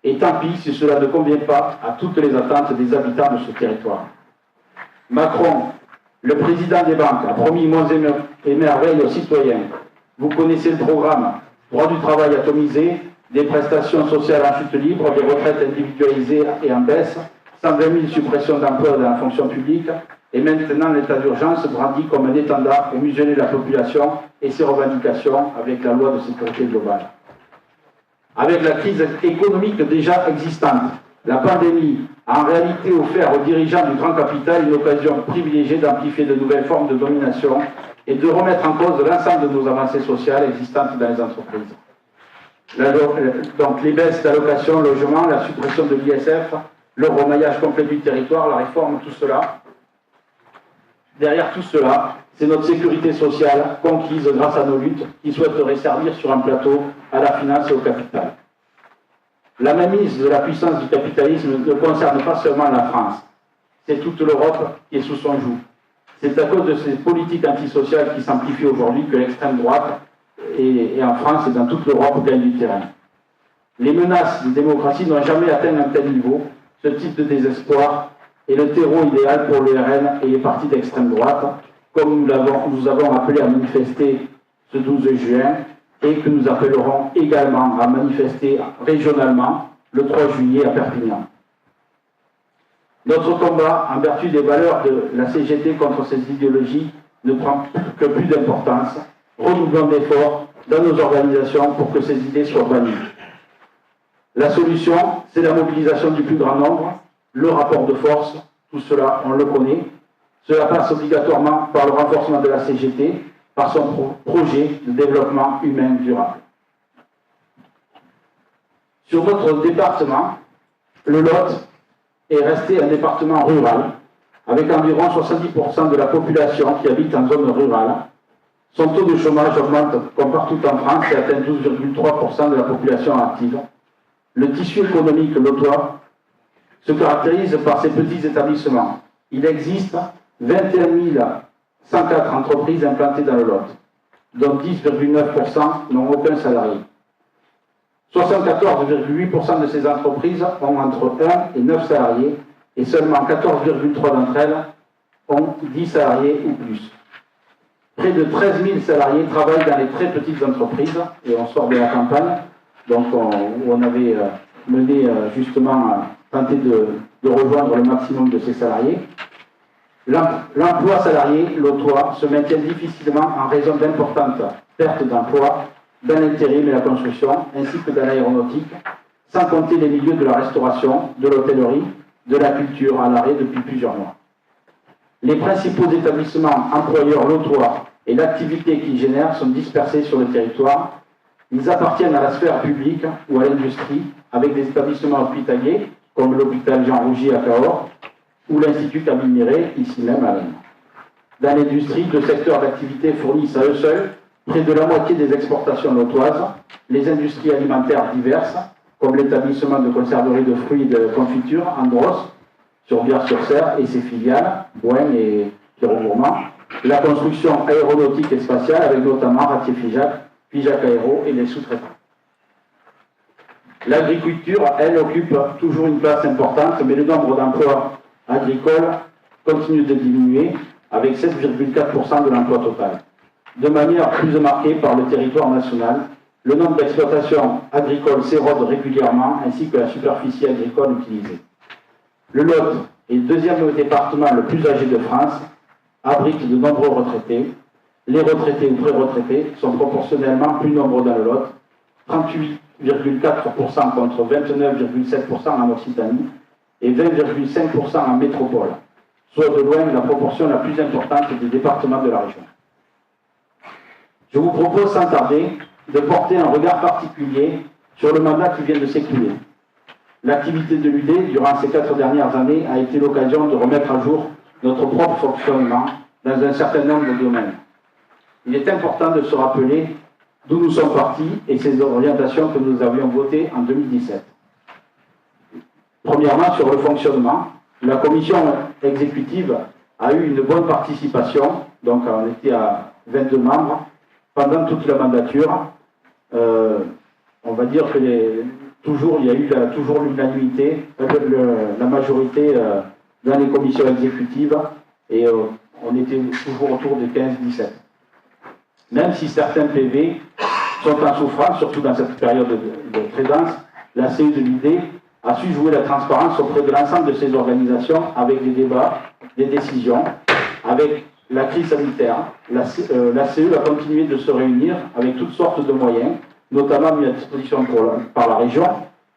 S5: et tant pis si cela ne convient pas à toutes les attentes des habitants de ce territoire. Macron, le président des banques, a promis monts et merveilles aux citoyens. Vous connaissez le programme, droit du travail atomisé, des prestations sociales en chute libre, des retraites individualisées et en baisse, 120 000 suppressions d'emplois dans la fonction publique, et maintenant l'état d'urgence brandi comme un étendard pour museler la population et ses revendications avec la loi de sécurité globale. Avec la crise économique déjà existante, la pandémie a en réalité offert aux dirigeants du grand capital une occasion privilégiée d'amplifier de nouvelles formes de domination et de remettre en cause l'ensemble de nos avancées sociales existantes dans les entreprises. Donc les baisses d'allocations, logement, la suppression de l'ISF, le remaillage complet du territoire, la réforme, tout cela. Derrière tout cela, c'est notre sécurité sociale conquise grâce à nos luttes qui souhaiterait servir sur un plateau à la finance et au capital. La mainmise de la puissance du capitalisme ne concerne pas seulement la France, c'est toute l'Europe qui est sous son joug. C'est à cause de ces politiques antisociales qui s'amplifient aujourd'hui que l'extrême droite, et en France et dans toute l'Europe, gagne du terrain. Les menaces de démocratie n'ont jamais atteint un tel niveau. Ce type de désespoir est le terreau idéal pour le RN et les partis d'extrême droite, comme nous avons appelé à manifester ce 12 juin, et que nous appellerons également à manifester régionalement le 3 juillet à Perpignan. Notre combat, en vertu des valeurs de la CGT contre ces idéologies, ne prend que plus d'importance. Redoublons d'efforts dans nos organisations pour que ces idées soient bannies. La solution, c'est la mobilisation du plus grand nombre, le rapport de force, tout cela, on le connaît. Cela passe obligatoirement par le renforcement de la CGT, par son projet de développement humain durable. Sur notre département, le Lot est resté un département rural, avec environ 70% de la population qui habite en zone rurale. Son taux de chômage augmente comme partout en France et atteint 12,3% de la population active. Le tissu économique lotois se caractérise par ces petits établissements. Il existe 21 104 entreprises implantées dans le Lot, dont 10,9% n'ont aucun salarié. 74,8% de ces entreprises ont entre 1 et 9 salariés et seulement 14,3% d'entre elles ont 10 salariés ou plus. Près de 13 000 salariés travaillent dans les très petites entreprises et on sort de la campagne, donc on avait mené justement tenter de rejoindre le maximum de ces salariés. L'emploi salarié lotois se maintient difficilement en raison d'importantes pertes d'emplois dans l'intérim et la construction, ainsi que dans l'aéronautique, sans compter les milieux de la restauration, de l'hôtellerie, de la culture à l'arrêt depuis plusieurs mois. Les principaux établissements employeurs lotois et l'activité qu'ils génèrent sont dispersés sur le territoire. Ils appartiennent à la sphère publique ou à l'industrie, avec des établissements hospitaliers, comme l'hôpital Jean Rougier à Cahors, ou l'Institut Camille Miret, ici même à Rennes. Dans l'industrie, deux secteurs d'activité fournissent à eux seuls près de la moitié des exportations lotoises, les industries alimentaires diverses, comme l'établissement de conserverie de fruits et de confiture, Andros, sur Biars-sur-Cère et ses filiales, Bohème et Pierrot Gourmand, la construction aéronautique et spatiale, avec notamment Ratier-Figeac, Figeac Aéro et les sous-traitants. L'agriculture, elle, occupe toujours une place importante, mais le nombre d'emplois agricoles continue de diminuer, avec 7,4% de l'emploi total. De manière plus marquée par le territoire national, le nombre d'exploitations agricoles s'érode régulièrement, ainsi que la superficie agricole utilisée. Le Lot est le deuxième département le plus âgé de France, abrite de nombreux retraités. Les retraités ou pré-retraités sont proportionnellement plus nombreux dans le Lot, 38,4% contre 29,7% en Occitanie et 20,5% en métropole, soit de loin la proportion la plus importante des départements de la région. Je vous propose sans tarder de porter un regard particulier sur le mandat qui vient de s'écouler. L'activité de l'UD durant ces 4 dernières années a été l'occasion de remettre à jour notre propre fonctionnement dans un certain nombre de domaines. Il est important de se rappeler d'où nous sommes partis et ces orientations que nous avions votées en 2017. Premièrement, sur le fonctionnement, la commission exécutive a eu une bonne participation, donc on était à 22 membres, pendant toute la mandature. On va dire que il y a eu toujours l'unanimité, la majorité dans les commissions exécutives, et on était toujours autour de 15-17. Même si certains PV sont en souffrance, surtout dans cette période de très dense. La CE de l'ID a su jouer la transparence auprès de l'ensemble de ces organisations avec des débats, des décisions, avec la crise sanitaire. La CE a continué de se réunir avec toutes sortes de moyens, notamment mis à disposition par la région,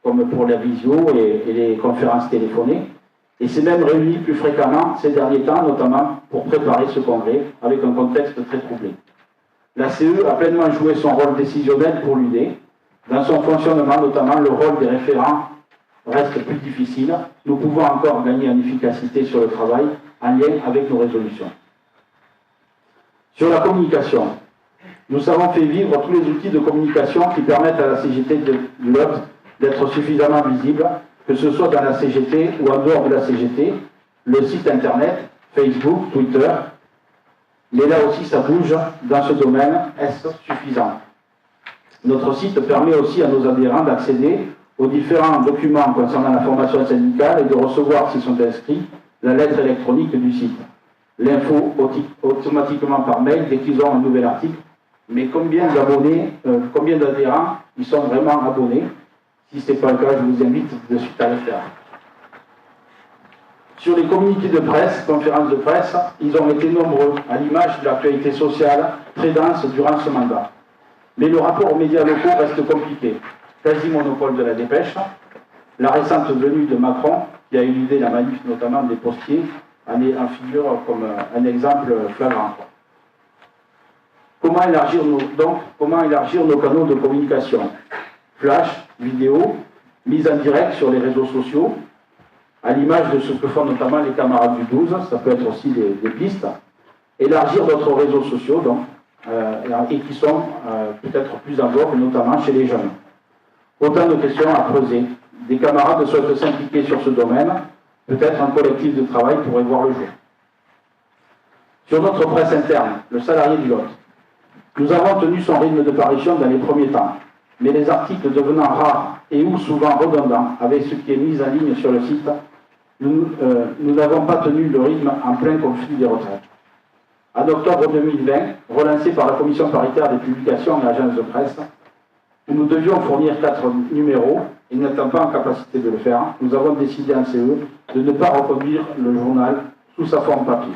S5: comme pour la visio et les conférences téléphonées, et s'est même réunie plus fréquemment ces derniers temps, notamment pour préparer ce congrès, avec un contexte très troublé. La CE a pleinement joué son rôle décisionnel pour l'UD. Dans son fonctionnement, notamment, le rôle des référents reste plus difficile. Nous pouvons encore gagner en efficacité sur le travail en lien avec nos résolutions. Sur la communication, nous avons fait vivre tous les outils de communication qui permettent à la CGT du Lot d'être suffisamment visible, que ce soit dans la CGT ou en dehors de la CGT, le site internet, Facebook, Twitter. Mais là aussi, ça bouge dans ce domaine. Est-ce suffisant? Notre site permet aussi à nos adhérents d'accéder aux différents documents concernant la formation syndicale et de recevoir, s'ils sont inscrits, la lettre électronique du site. L'info automatiquement par mail dès qu'ils ont un nouvel article. Mais combien d'abonnés, combien d'adhérents ils sont vraiment abonnés? Si ce n'est pas le cas, je vous invite de suite à le faire. Sur les communiqués de presse, conférences de presse, ils ont été nombreux, à l'image de l'actualité sociale très dense durant ce mandat. Mais le rapport aux médias locaux reste compliqué. Quasi-monopole de la dépêche, la récente venue de Macron, qui a éludé la manif notamment des postiers, en figure comme un exemple flagrant. Comment élargir nos canaux de communication? Flash, vidéo, mise en direct sur les réseaux sociaux, à l'image de ce que font notamment les camarades du 12, ça peut être aussi des pistes. Élargir d'autres réseaux sociaux, donc, et qui sont peut-être plus en vogue, notamment chez les jeunes. Autant de questions à creuser. Des camarades souhaitent s'impliquer sur ce domaine, peut-être un collectif de travail pourrait voir le jour. Sur notre presse interne, le salarié du Lot, nous avons tenu son rythme de parution dans les premiers temps, mais les articles devenant rares et ou souvent redondants avec ce qui est mis en ligne sur le site, nous n'avons pas tenu le rythme en plein conflit des retraites. En octobre 2020, relancé par la commission paritaire des publications et agences de presse, où nous devions fournir 4 numéros, et n'étant pas en capacité de le faire, nous avons décidé en CE de ne pas reproduire le journal sous sa forme papier.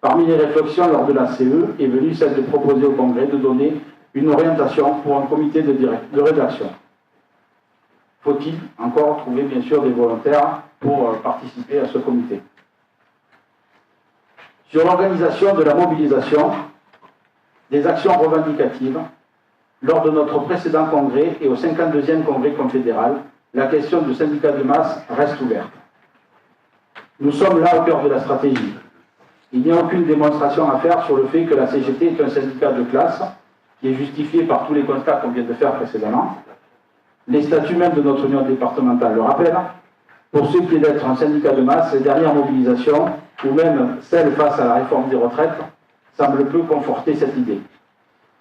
S5: Parmi les réflexions lors de la CE est venue celle de proposer au Congrès de donner une orientation pour un comité de rédaction. Faut-il encore trouver bien sûr des volontaires pour participer à ce comité? Sur l'organisation de la mobilisation des actions revendicatives, lors de notre précédent congrès et au 52e congrès confédéral, la question du syndicat de masse reste ouverte. Nous sommes là au cœur de la stratégie. Il n'y a aucune démonstration à faire sur le fait que la CGT est un syndicat de classe qui est justifié par tous les constats qu'on vient de faire précédemment. Les statuts même de notre union départementale le rappellent. Pour ce qui est d'être un syndicat de masse, les dernières mobilisations, ou même celles face à la réforme des retraites, semblent peu conforter cette idée.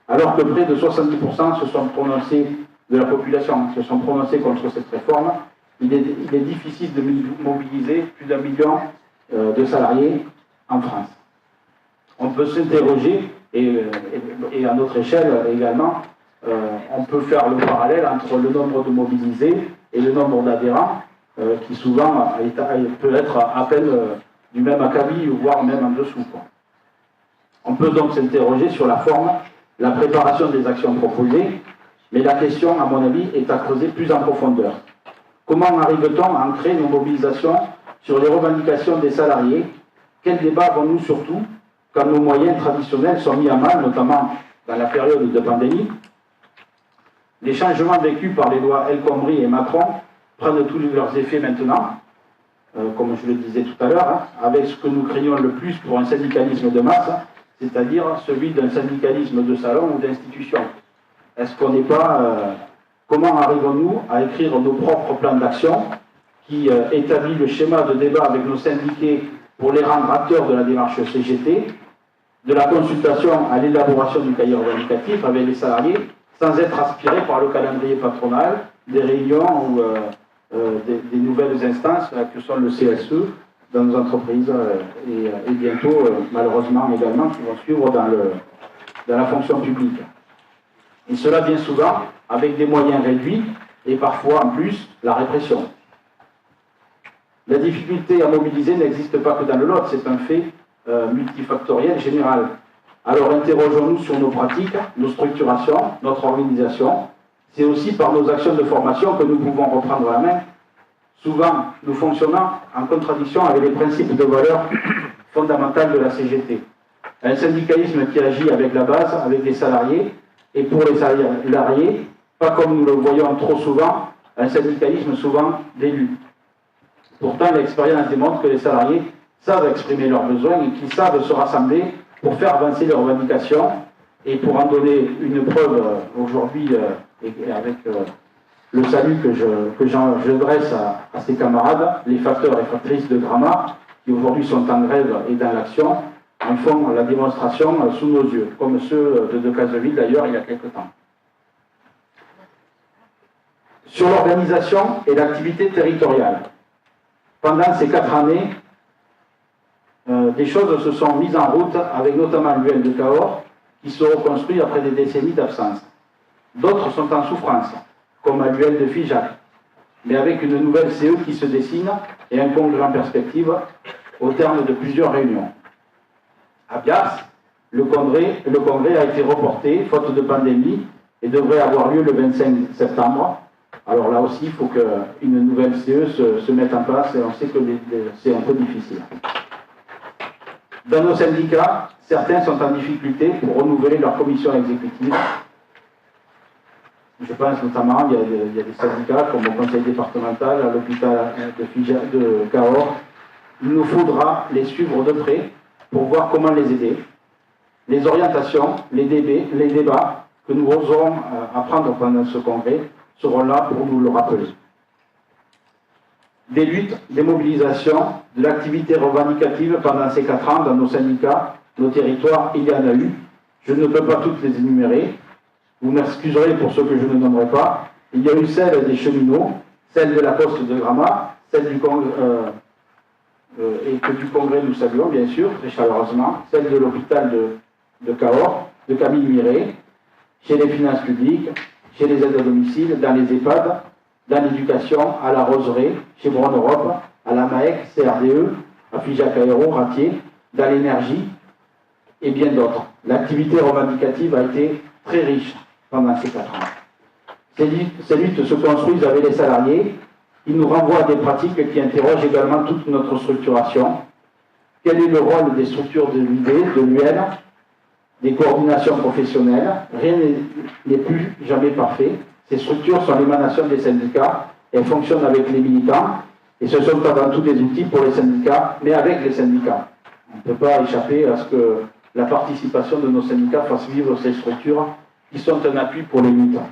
S5: Alors que près de 70% se sont prononcés de la population se sont prononcés contre cette réforme, il est difficile de mobiliser plus d'1 million de salariés en France. On peut s'interroger, et à notre échelle également, on peut faire le parallèle entre le nombre de mobilisés et le nombre d'adhérents, qui souvent peut être à peine du même acabit, voire même en dessous. On peut donc s'interroger sur la forme, la préparation des actions proposées, mais la question, à mon avis, est à creuser plus en profondeur. Comment arrive-t-on à ancrer nos mobilisations sur les revendications des salariés? Quels débats avons-nous surtout quand nos moyens traditionnels sont mis à mal, notamment dans la période de pandémie? Les changements vécus par les lois El Khomri et Macron prennent tous leurs effets maintenant, comme je le disais tout à l'heure, avec ce que nous craignons le plus pour un syndicalisme de masse, c'est-à-dire celui d'un syndicalisme de salon ou d'institution. Est-ce qu'on n'est pas... comment arrivons-nous à écrire nos propres plans d'action qui établit le schéma de débat avec nos syndiqués pour les rendre acteurs de la démarche CGT, de la consultation à l'élaboration du cahier revendicatif avec les salariés, sans être aspiré par le calendrier patronal, des réunions ou des nouvelles instances que sont le CSE dans nos entreprises et bientôt, malheureusement également, qui vont suivre dans la fonction publique. Et cela bien souvent avec des moyens réduits et parfois en plus la répression. La difficulté à mobiliser n'existe pas que dans le Lot, c'est un fait multifactoriel général. Alors interrogeons-nous sur nos pratiques, nos structurations, notre organisation. C'est aussi par nos actions de formation que nous pouvons reprendre la main. Souvent, nous fonctionnons en contradiction avec les principes de valeur fondamentales de la CGT. Un syndicalisme qui agit avec la base, avec les salariés, et pour les salariés, pas comme nous le voyons trop souvent, un syndicalisme souvent d'élus. Pourtant, l'expérience démontre que les salariés savent exprimer leurs besoins et qu'ils savent se rassembler pour faire avancer leurs revendications. Et pour en donner une preuve aujourd'hui, et avec le salut que je dresse à ces camarades, les facteurs et factrices de Grama, qui aujourd'hui sont en grève et dans l'action, en font la démonstration sous nos yeux, comme ceux de Decazeville d'ailleurs il y a quelque temps. Sur l'organisation et l'activité territoriale, pendant ces 4 années, des choses se sont mises en route avec notamment l'UL de Cahors, qui se reconstruit après des décennies d'absence. D'autres sont en souffrance, comme à l'UL de Figeac, mais avec une nouvelle CE qui se dessine et un congrès en perspective au terme de plusieurs réunions. À Biars, le congrès a été reporté, faute de pandémie, et devrait avoir lieu le 25 septembre. Alors là aussi, il faut qu'une nouvelle CE se mette en place, et on sait que c'est un peu difficile. Dans nos syndicats, certains sont en difficulté pour renouveler leur commission exécutive. Je pense notamment, il y a des syndicats comme au conseil départemental, à l'hôpital de Cahors. Il nous faudra les suivre de près pour voir comment les aider. Les orientations, les débats que nous oserons apprendre pendant ce congrès seront là pour nous le rappeler. Des luttes, des mobilisations, de l'activité revendicative pendant ces 4 ans dans nos syndicats, nos territoires, il y en a eu. Je ne peux pas toutes les énumérer. Vous m'excuserez pour ceux que je ne nommerai pas. Il y a eu celle des cheminots, celle de la poste de Grama, celle du congrès, et que du congrès nous saluons bien sûr, très chaleureusement, celle de l'hôpital de Cahors, de Camille Miret, chez les finances publiques, chez les aides à domicile, dans les EHPAD, dans l'éducation, à la Roseraie, chez Brown Europe, à la MAEC, CRDE, à Figeac Aéro, Ratier, dans l'énergie et bien d'autres. L'activité revendicative a été très riche pendant ces 4 ans. Ces luttes se construisent avec les salariés. Ils nous renvoient à des pratiques qui interrogent également toute notre structuration. Quel est le rôle des structures de l'UD, de l'UL, des coordinations professionnelles? Rien n'est plus jamais parfait. Ces structures sont l'émanation des syndicats. Elles fonctionnent avec les militants. Et ce sont avant tout des outils pour les syndicats, mais avec les syndicats. On ne peut pas échapper à ce que la participation de nos syndicats fasse vivre ces structures qui sont un appui pour les militants.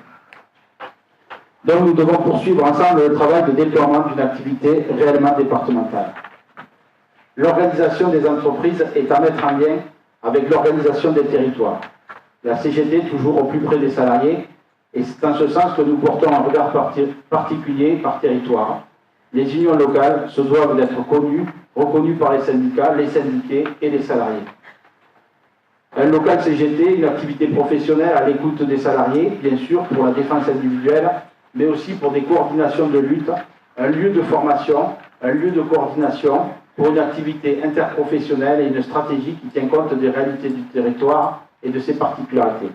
S5: Donc nous devons poursuivre ensemble le travail de déploiement d'une activité réellement départementale. L'organisation des entreprises est à mettre en lien avec l'organisation des territoires. La CGT toujours au plus près des salariés, et c'est en ce sens que nous portons un regard particulier par territoire. Les unions locales se doivent d'être reconnues par les syndicats, les syndiqués et les salariés. Un local CGT, une activité professionnelle à l'écoute des salariés, bien sûr, pour la défense individuelle, mais aussi pour des coordinations de lutte, un lieu de formation, un lieu de coordination pour une activité interprofessionnelle et une stratégie qui tient compte des réalités du territoire et de ses particularités.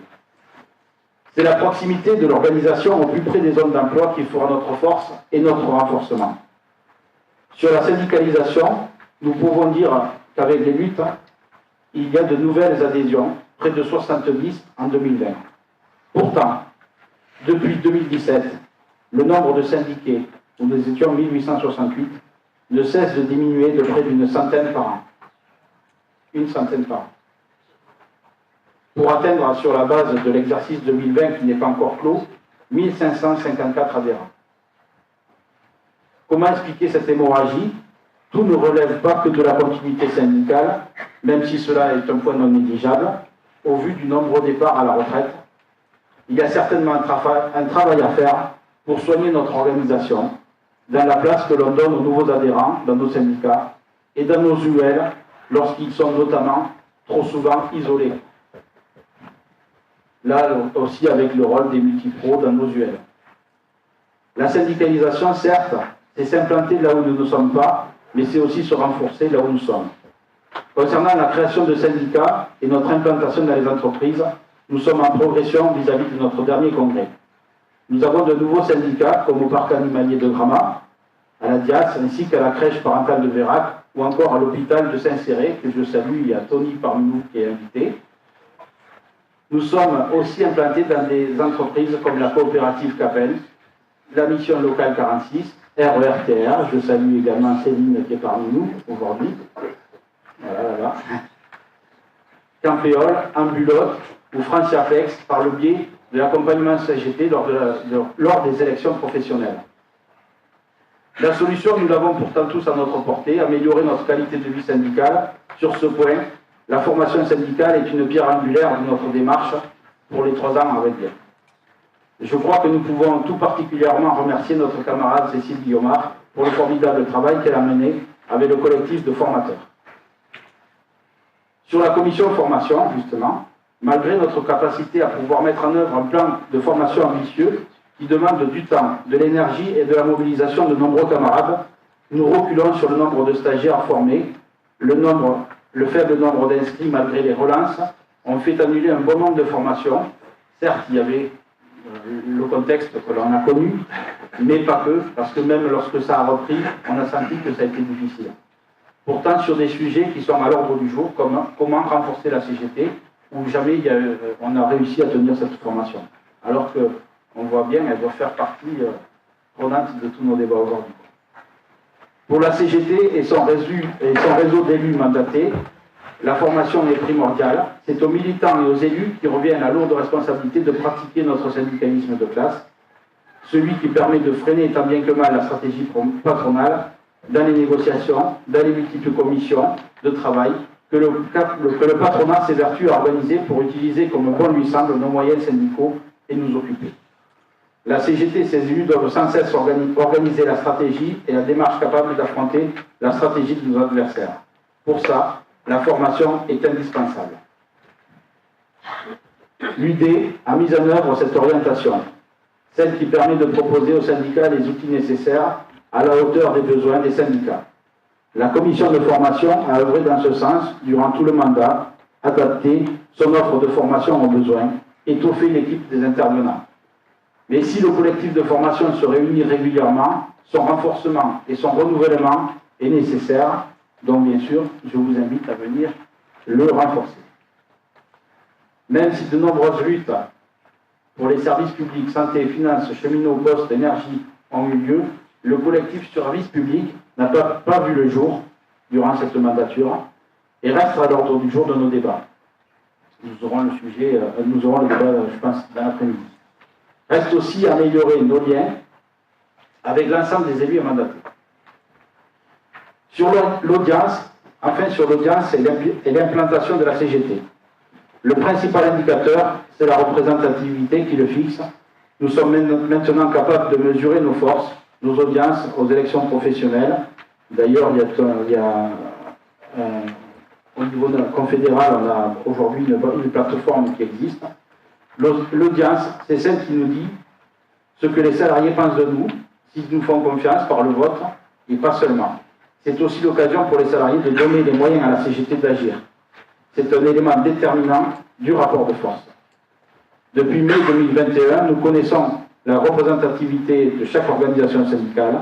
S5: C'est la proximité de l'organisation au plus près des zones d'emploi qui fera notre force et notre renforcement. Sur la syndicalisation, nous pouvons dire qu'avec les luttes, il y a de nouvelles adhésions, près de 70 en 2020. Pourtant, depuis 2017, le nombre de syndiqués, où nous étions 1868, ne cesse de diminuer de près d'une centaine par an. Une centaine par an. Pour atteindre, sur la base de l'exercice 2020 qui n'est pas encore clos, 1554 adhérents. Comment expliquer cette hémorragie? Tout ne relève pas que de la continuité syndicale, même si cela est un point non négligeable, au vu du nombreux départs à la retraite. Il y a certainement un travail à faire pour soigner notre organisation, dans la place que l'on donne aux nouveaux adhérents dans nos syndicats et dans nos UL, lorsqu'ils sont notamment trop souvent isolés. là aussi avec le rôle des multipros dans nos UL. La syndicalisation, certes, c'est s'implanter là où nous ne sommes pas, mais c'est aussi se renforcer là où nous sommes. Concernant la création de syndicats et notre implantation dans les entreprises, nous sommes en progression vis-à-vis de notre dernier congrès. Nous avons de nouveaux syndicats, comme au parc animalier de Gramat, à la DIAS, ainsi qu'à la crèche parentale de Vérac, ou encore à l'hôpital de Saint-Céré, que je salue, il y a Tony parmi nous qui est invité. Nous sommes aussi implantés dans des entreprises comme la coopérative Capel, la mission locale 46, RERTR, je salue également Céline qui est parmi nous aujourd'hui. Voilà, là-bas. Campéole, Ambulote ou Franciaflex par le biais de l'accompagnement CGT lors des élections professionnelles. La solution, nous l'avons pourtant tous à notre portée, améliorer notre qualité de vie syndicale. Sur ce point, la formation syndicale est une pierre angulaire de notre démarche pour les 3 ans à venir. Je crois que nous pouvons tout particulièrement remercier notre camarade Cécile Guillaumard pour le formidable travail qu'elle a mené avec le collectif de formateurs. Sur la commission formation, justement, malgré notre capacité à pouvoir mettre en œuvre un plan de formation ambitieux qui demande du temps, de l'énergie et de la mobilisation de nombreux camarades, nous reculons sur le nombre de stagiaires formés, le faible nombre d'inscrits malgré les relances ont fait annuler un bon nombre de formations. Certes, il y avait le contexte que l'on a connu, mais pas que, parce que même lorsque ça a repris, on a senti que ça a été difficile. Pourtant, sur des sujets qui sont à l'ordre du jour, comme comment renforcer la CGT, où jamais on a réussi à tenir cette formation. Alors qu'on voit bien, elle doit faire partie prenante de tous nos débats aujourd'hui. Pour la CGT et son réseau d'élus mandatés, la formation est primordiale. C'est aux militants et aux élus qui revient la lourde responsabilité de pratiquer notre syndicalisme de classe, celui qui permet de freiner tant bien que mal la stratégie patronale dans les négociations, dans les multiples commissions de travail que le patronat s'évertue à organiser pour utiliser comme bon lui semble nos moyens syndicaux et nous occuper. La CGT et ses élus doivent sans cesse organiser la stratégie et la démarche capable d'affronter la stratégie de nos adversaires. Pour ça, la formation est indispensable. L'UD a mis en œuvre cette orientation, celle qui permet de proposer aux syndicats les outils nécessaires à la hauteur des besoins des syndicats. La commission de formation a œuvré dans ce sens durant tout le mandat, adapté son offre de formation aux besoins, étoffé l'équipe des intervenants. Mais si le collectif de formation se réunit régulièrement, son renforcement et son renouvellement est nécessaire, donc bien sûr, je vous invite à venir le renforcer. Même si de nombreuses luttes pour les services publics, santé, finances, cheminots, postes, énergie ont eu lieu, le collectif service public n'a pas vu le jour durant cette mandature et reste à l'ordre du jour de nos débats. Nous aurons le débat, je pense, dans l'après-midi. Reste aussi à améliorer nos liens avec l'ensemble des élus mandatés. Sur l'audience et l'implantation de la CGT. Le principal indicateur, c'est la représentativité qui le fixe. Nous sommes maintenant capables de mesurer nos forces, nos audiences aux élections professionnelles. D'ailleurs, au niveau confédéral, on a aujourd'hui une plateforme qui existe. L'audience, c'est celle qui nous dit ce que les salariés pensent de nous, s'ils nous font confiance par le vote, et pas seulement. C'est aussi l'occasion pour les salariés de donner les moyens à la CGT d'agir. C'est un élément déterminant du rapport de force. Depuis mai 2021, nous connaissons la représentativité de chaque organisation syndicale,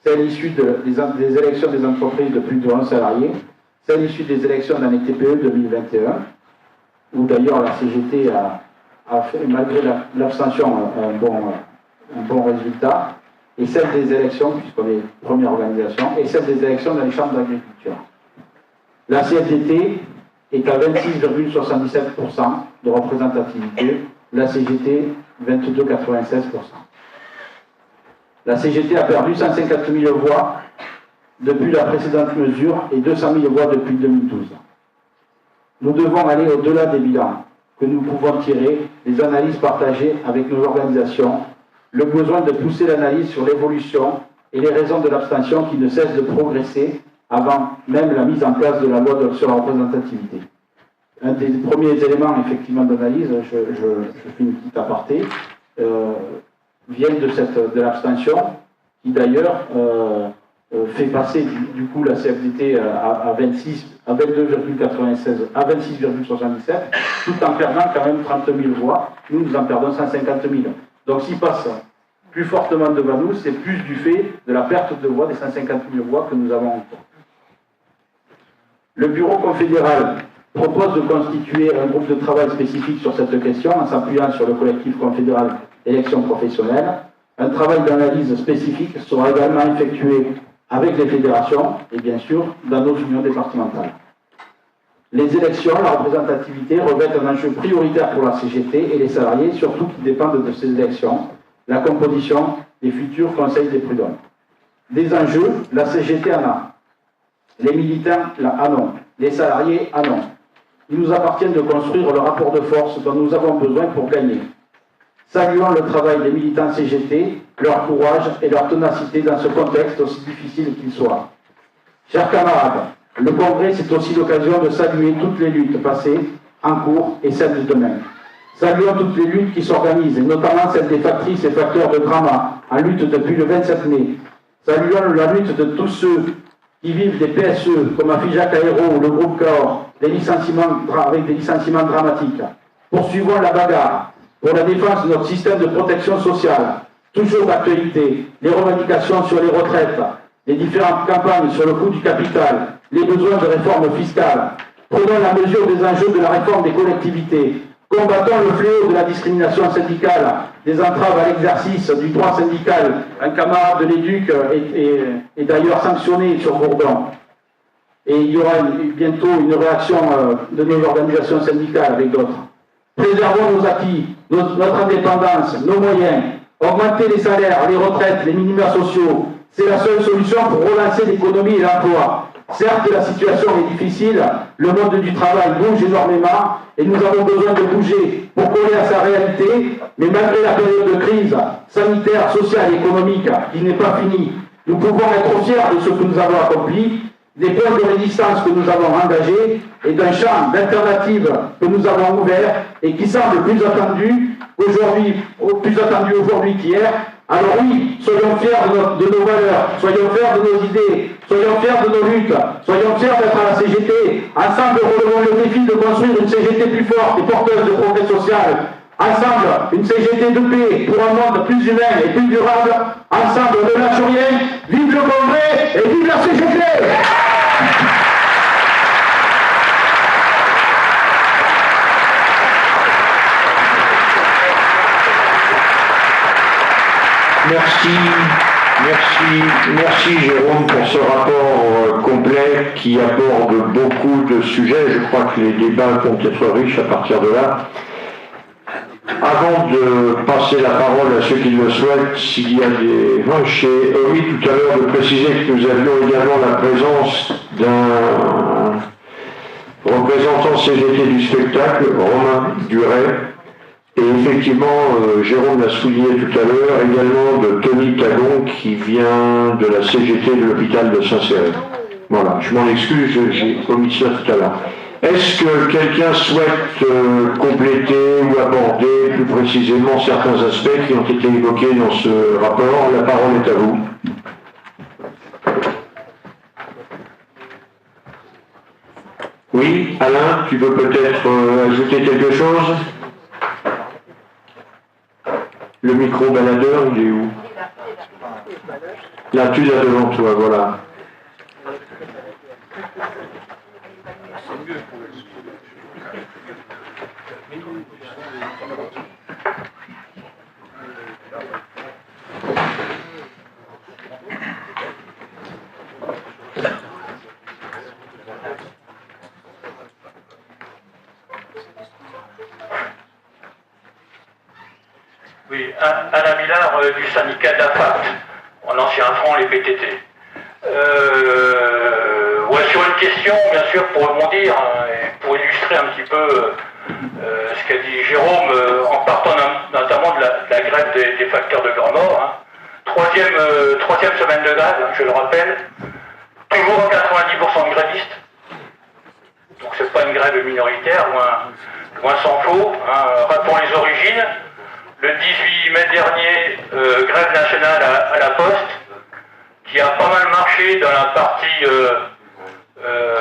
S5: celle issue des élections des entreprises de plus de 11 salariés, celle issue des élections dans les TPE 2021, où d'ailleurs la CGT a fait, malgré l'abstention, un bon résultat, et celle des élections, puisqu'on est première organisation, et celle des élections dans les chambres d'agriculture. La CFDT est à 26,77% de représentativité, la CGT 22,96%. La CGT a perdu 150 000 voix depuis la précédente mesure et 200 000 voix depuis 2012. Nous devons aller au-delà des bilans que nous pouvons tirer, les analyses partagées avec nos organisations, le besoin de pousser l'analyse sur l'évolution et les raisons de l'abstention qui ne cessent de progresser avant même la mise en place de la loi sur la représentativité. un des premiers éléments effectivement d'analyse, je fais une petite aparté, viennent de l'abstention, qui d'ailleurs fait passer du coup la CFDT à 22,96 à 26,77, tout en perdant quand même 30 000 voix. Nous en perdons 150 000. Donc s'il passe plus fortement devant nous, c'est plus du fait de la perte de voix des 150 000 voix que nous avons encore. Le bureau confédéral propose de constituer un groupe de travail spécifique sur cette question en s'appuyant sur le collectif confédéral élections professionnelles. Un travail d'analyse spécifique sera également effectué avec les fédérations et bien sûr dans nos unions départementales. Les élections, la représentativité revêtent un enjeu prioritaire pour la CGT et les salariés, surtout qui dépendent de ces élections, la composition des futurs conseils des prud'hommes. Des enjeux, la CGT en a. Les militants en ont. Les salariés en ont. Il nous appartient de construire le rapport de force dont nous avons besoin pour gagner. Saluons le travail des militants CGT, leur courage et leur ténacité dans ce contexte aussi difficile qu'il soit. Chers camarades, le Congrès, c'est aussi l'occasion de saluer toutes les luttes passées, en cours et celles de demain. Saluons toutes les luttes qui s'organisent, et notamment celles des factrices et facteurs de drama, en lutte depuis le 27 mai. Saluons la lutte de tous ceux qui vivent des PSE, comme Afijac Aéro ou le groupe Cahors, avec des licenciements dramatiques. Poursuivons la bagarre pour la défense de notre système de protection sociale. Toujours d'actualité, les revendications sur les retraites, les différentes campagnes sur le coût du capital, les besoins de réforme fiscale. Prenons la mesure des enjeux de la réforme des collectivités. Combattons le fléau de la discrimination syndicale, des entraves à l'exercice du droit syndical. Un camarade de l'Éduc est d'ailleurs sanctionné sur Bourdon. Et il y aura bientôt une réaction de nos organisations syndicales avec d'autres. Préservons nos acquis, notre indépendance, nos moyens. Augmenter les salaires, les retraites, les minima sociaux. C'est la seule solution pour relancer l'économie et l'emploi. Certes, la situation est difficile, le monde du travail bouge énormément et nous avons besoin de bouger pour coller à sa réalité, mais malgré la période de crise sanitaire, sociale et économique qui n'est pas finie, nous pouvons être fiers de ce que nous avons accompli, des points de résistance que nous avons engagés et d'un champ d'alternatives que nous avons ouvert et qui semble plus attendu aujourd'hui qu'hier. Alors oui, soyons fiers de nos valeurs, soyons fiers de nos idées, soyons fiers de nos luttes, soyons fiers d'être à la CGT. Ensemble, relevons le défi de construire une CGT plus forte et porteuse de progrès social. Ensemble, une CGT de paix pour un monde plus humain et plus durable. Ensemble, on ne lâche rien. Vive le Congrès et vive la CGT!
S1: Merci Jérôme pour ce rapport complet qui aborde beaucoup de sujets. Je crois que les débats vont être riches à partir de là. Avant de passer la parole à ceux qui le souhaitent, s'il y a des... J'ai omis tout à l'heure de préciser que nous avions également la présence d'un représentant CGT du spectacle, Romain Duret. Et effectivement, Jérôme l'a souligné tout à l'heure, également de Tony Tagon qui vient de la CGT de l'hôpital de Saint-Céré. Voilà, je m'en excuse, j'ai omis ça tout à l'heure. Est-ce que quelqu'un souhaite compléter ou aborder plus précisément certains aspects qui ont été évoqués dans ce rapport? La parole est à vous. Oui, Alain, tu veux peut-être ajouter quelque chose? Le micro baladeur, il est où? Là, tu l'as devant toi, voilà.
S6: Oui, Alain Millard du syndicat d'AFAT, en ancien front, les PTT. Ouais, sur une question, bien sûr, pour rebondir, et pour illustrer un petit peu ce qu'a dit Jérôme, en partant notamment de la grève des facteurs de grand mort. Troisième semaine de grève, je le rappelle, toujours 90% de grévistes. Donc c'est pas une grève minoritaire, loin s'en faut. Hein. Rappelons les origines. Le 18 mai dernier, grève nationale à la Poste, qui a pas mal marché dans la partie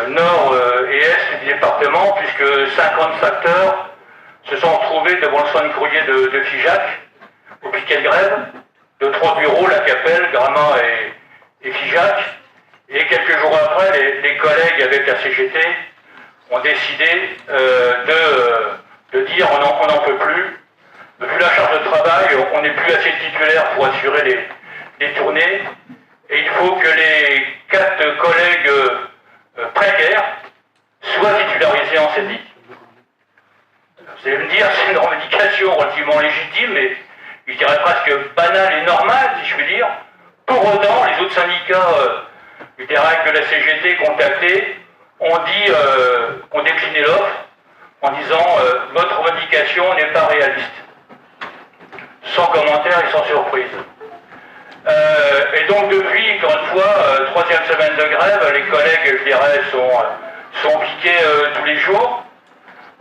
S6: nord et est du département, puisque 50 facteurs se sont retrouvés devant le centre courrier de Figeac, au piquet de grève, de 3 bureaux, La Capelle, Gramat et Figeac. Et quelques jours après, les collègues avec la CGT ont décidé de dire on n'en peut plus. Vu la charge de travail, on n'est plus assez titulaire pour assurer les tournées. Et il faut que les 4 collègues précaires soient titularisés en CDI. Vous allez me dire, c'est une revendication relativement légitime, mais je dirais presque banale et normale, si je puis dire. Pour autant, les autres syndicats, je dirais que la CGT contactés, ont décliné l'offre en disant votre revendication n'est pas réaliste. Sans commentaire et sans surprise. Et donc depuis, encore une fois, 3e semaine de grève, les collègues, je dirais, sont piqués tous les jours.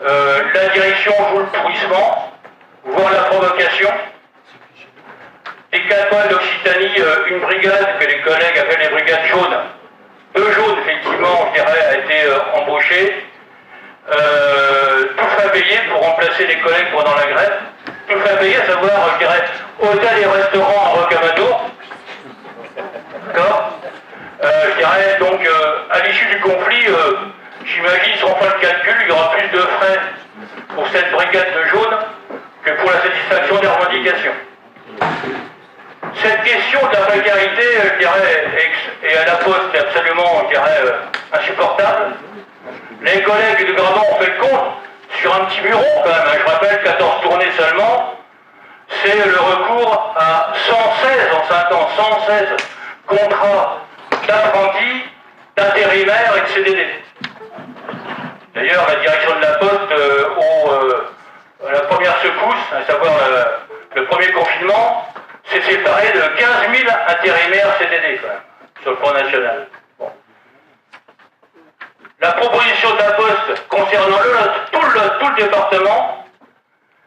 S6: La direction joue le pourrissement, voire la provocation. Des 4 mois d'Occitanie, une brigade que les collègues appellent les brigades jaunes. 2 jaunes, effectivement, je dirais, a été embauchée. Tout fait payer pour remplacer les collègues pendant la grève. Tout fait payer, à savoir, je dirais, hôtel et restaurant en Rocamadour. D'accord. Je dirais, donc, à l'issue du conflit, j'imagine, sans faire le calcul, il y aura plus de frais pour cette brigade de jaunes que pour la satisfaction des revendications. Cette question de la précarité, je dirais, et à la Poste, est absolument, je dirais, insupportable. Les collègues de Gramat ont fait le compte sur un petit bureau, quand même. Je rappelle, 14 tournées seulement. C'est le recours à 116 en 5 ans, 116 contrats d'apprentis, d'intérimaires et de CDD. D'ailleurs, la direction de la Poste, la première secousse, à savoir le premier confinement, s'est séparée de 15 000 intérimaires CDD, quand même, sur le plan national. Bon. La proposition de la Poste concernant tout le département,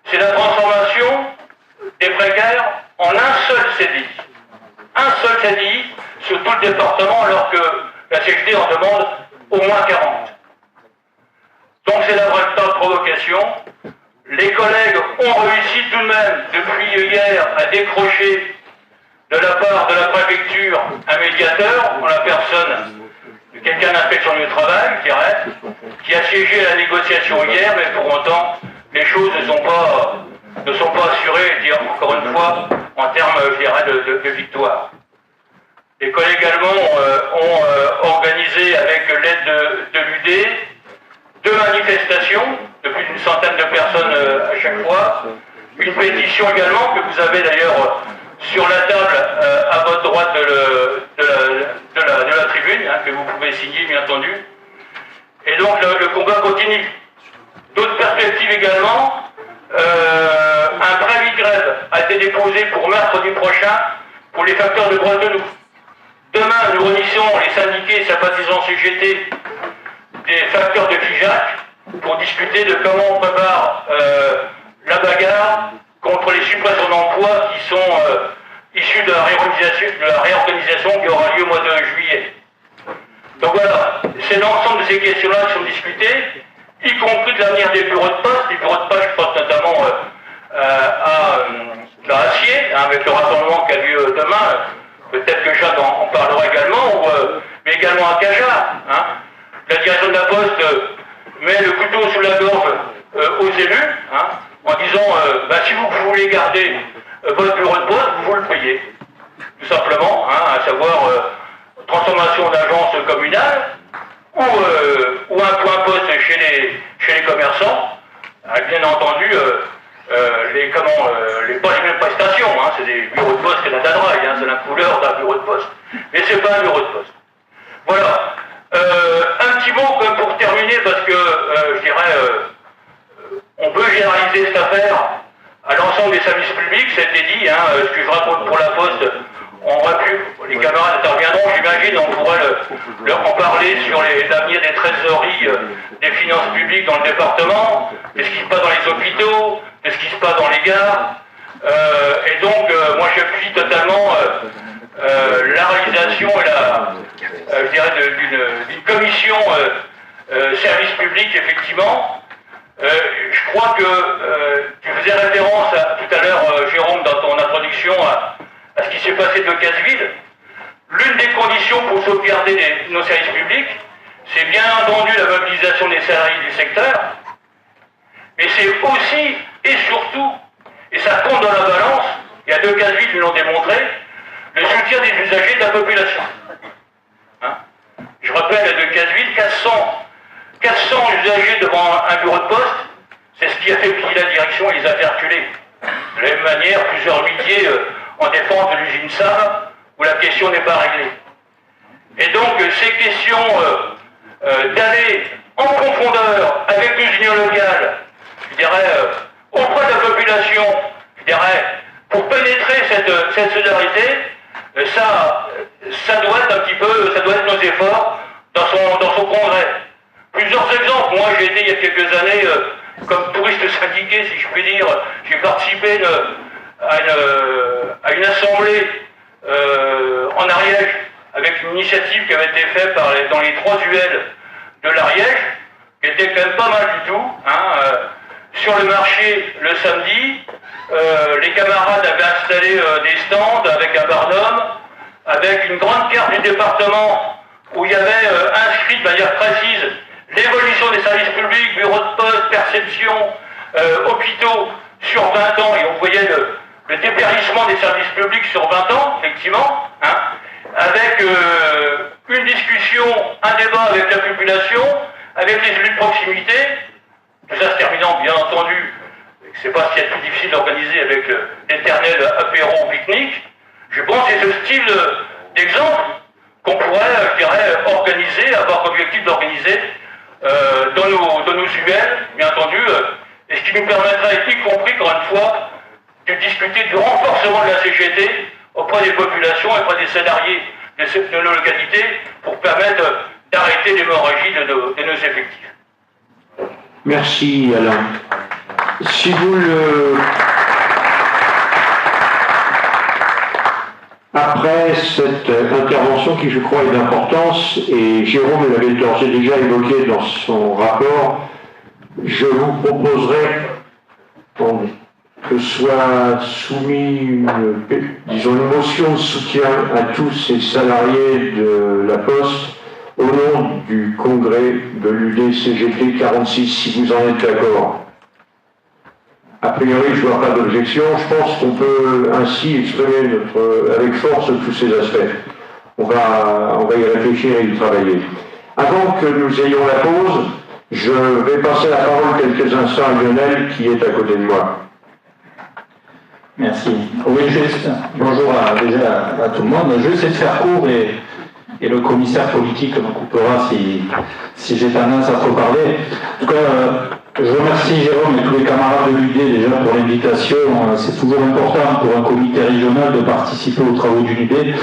S6: c'est la transformation des précaires en un seul CDI. Un seul CDI sur tout le département, alors que la CGT en demande au moins 40. Donc c'est la vraie provocation. Les collègues ont réussi tout de même, depuis hier, à décrocher de la part de la préfecture un médiateur, en la personne de quelqu'un d'inspection du travail, je dirais, qui a siégé à la négociation hier, mais pour autant, les choses ne sont pas assurées, dire, encore une fois, en termes, je dirais, de victoire. Les collègues allemands ont organisé, avec l'aide de l'UD, 2 manifestations de plus d'une centaine de personnes à chaque fois. Une pétition également que vous avez d'ailleurs sur la table à votre droite de la tribune, hein, que vous pouvez signer bien entendu. Et donc le combat continue. D'autres perspectives également. Un préavis de grève a été déposé pour mercredi prochain pour les facteurs de Bretenoux. Demain, nous réunissons les syndiqués et sympathisants CGT des facteurs de Figeac pour discuter de comment on prépare la bagarre contre les suppressions d'emplois qui sont issues de la réorganisation qui aura lieu au mois de juillet. Donc voilà, c'est l'ensemble de ces questions-là qui sont discutées, y compris de l'avenir des bureaux de poste. Les bureaux de poste, je pense notamment à Acier, hein, avec le rassemblement qui a lieu demain. Peut-être que Jacques en parlera également, mais également à Cajar. Hein. La direction de la Poste met le couteau sous la gorge aux élus, hein, en disant si vous voulez garder votre bureau de poste, vous le payez. Tout simplement, hein, à savoir transformation d'agence communale ou un point poste chez les commerçants, avec bien entendu pas les mêmes prestations, hein, c'est des bureaux de poste et la Dadrail, hein, c'est la couleur d'un bureau de poste, mais c'est pas un bureau de poste. Voilà. Un petit mot comme pour terminer, parce que je dirais, on peut généraliser cette affaire à l'ensemble des services publics, ça a été dit, hein, ce que je raconte pour la Poste, les camarades interviendront, j'imagine, on pourrait leur en parler sur l'avenir des trésoreries, des finances publiques dans le département, de ce qui se passe dans les hôpitaux, de ce qui se passe dans les gares. Et donc, moi j'appuie totalement la réalisation et je dirais d'une commission service public, effectivement. Je crois que tu faisais référence tout à l'heure, Jérôme, dans ton introduction, à ce qui s'est passé de Casseville. L'une des conditions pour sauvegarder nos services publics, c'est bien entendu la mobilisation des salariés du secteur, mais c'est aussi et surtout, et ça compte dans la balance, il y a 2 Casseville qui l'ont démontré, le soutien des usagers de la population. Hein? Je rappelle à 2 Casseville, 400 usagers devant un bureau de poste, c'est ce qui a fait plier la direction et les a fait reculer. De la même manière, plusieurs milliers en défense de l'usine SAM, où la question n'est pas réglée. Et donc, ces questions d'aller en profondeur avec les unions locales, je dirais, auprès de la population, je dirais, pour pénétrer cette solidarité, ça doit être un petit peu, ça doit être nos efforts dans son congrès. Plusieurs exemples. Moi, j'ai été il y a quelques années, comme touriste syndiqué, si je puis dire, j'ai participé à une assemblée en Ariège, avec une initiative qui avait été faite dans les 3 UL de l'Ariège, qui était quand même pas mal du tout. Hein, sur le marché, le samedi, les camarades avaient installé des stands avec un barnum, avec une grande carte du département où il y avait inscrit de manière précise l'évolution des services publics, bureaux de poste, perception, hôpitaux sur 20 ans, et on voyait le dépérissement des services publics sur 20 ans, effectivement, hein, avec une discussion, un débat avec la population, avec les élus de proximité, tout ça se terminant, bien entendu, c'est pas ce qu'il y a de plus difficile d'organiser avec l'éternel apéro pique-nique. Je pense que c'est ce style d'exemple qu'on pourrait, je dirais, organiser, avoir comme objectif d'organiser dans nos UL, bien entendu, et ce qui nous permettrait, y compris, encore une fois, de discuter du renforcement de la CGT auprès des populations et auprès des salariés de nos localités pour permettre d'arrêter l'hémorragie de nos effectifs.
S1: Merci Alain. Si vous Après cette intervention qui, je crois, est d'importance, et Jérôme l'avait d'ores et déjà évoqué dans son rapport, je vous proposerai que soit soumis une motion de soutien à tous ces salariés de la Poste au nom du congrès de l'UD-CGT 46, si vous en êtes d'accord. A priori, je ne vois pas d'objection. Je pense qu'on peut ainsi exprimer avec force tous ces aspects. On va y réfléchir et y travailler. Avant que nous ayons la pause, je vais passer la parole quelques instants à Lionel qui est à côté de moi.
S7: Merci. Oui, bonjour déjà à tout le monde. Je vais essayer de faire court et le commissaire politique me coupera si j'ai tendance à trop parler. En tout cas, je remercie Jérôme et tous les camarades de l'UD déjà pour l'invitation. C'est toujours important pour un comité régional de participer aux travaux du l'UD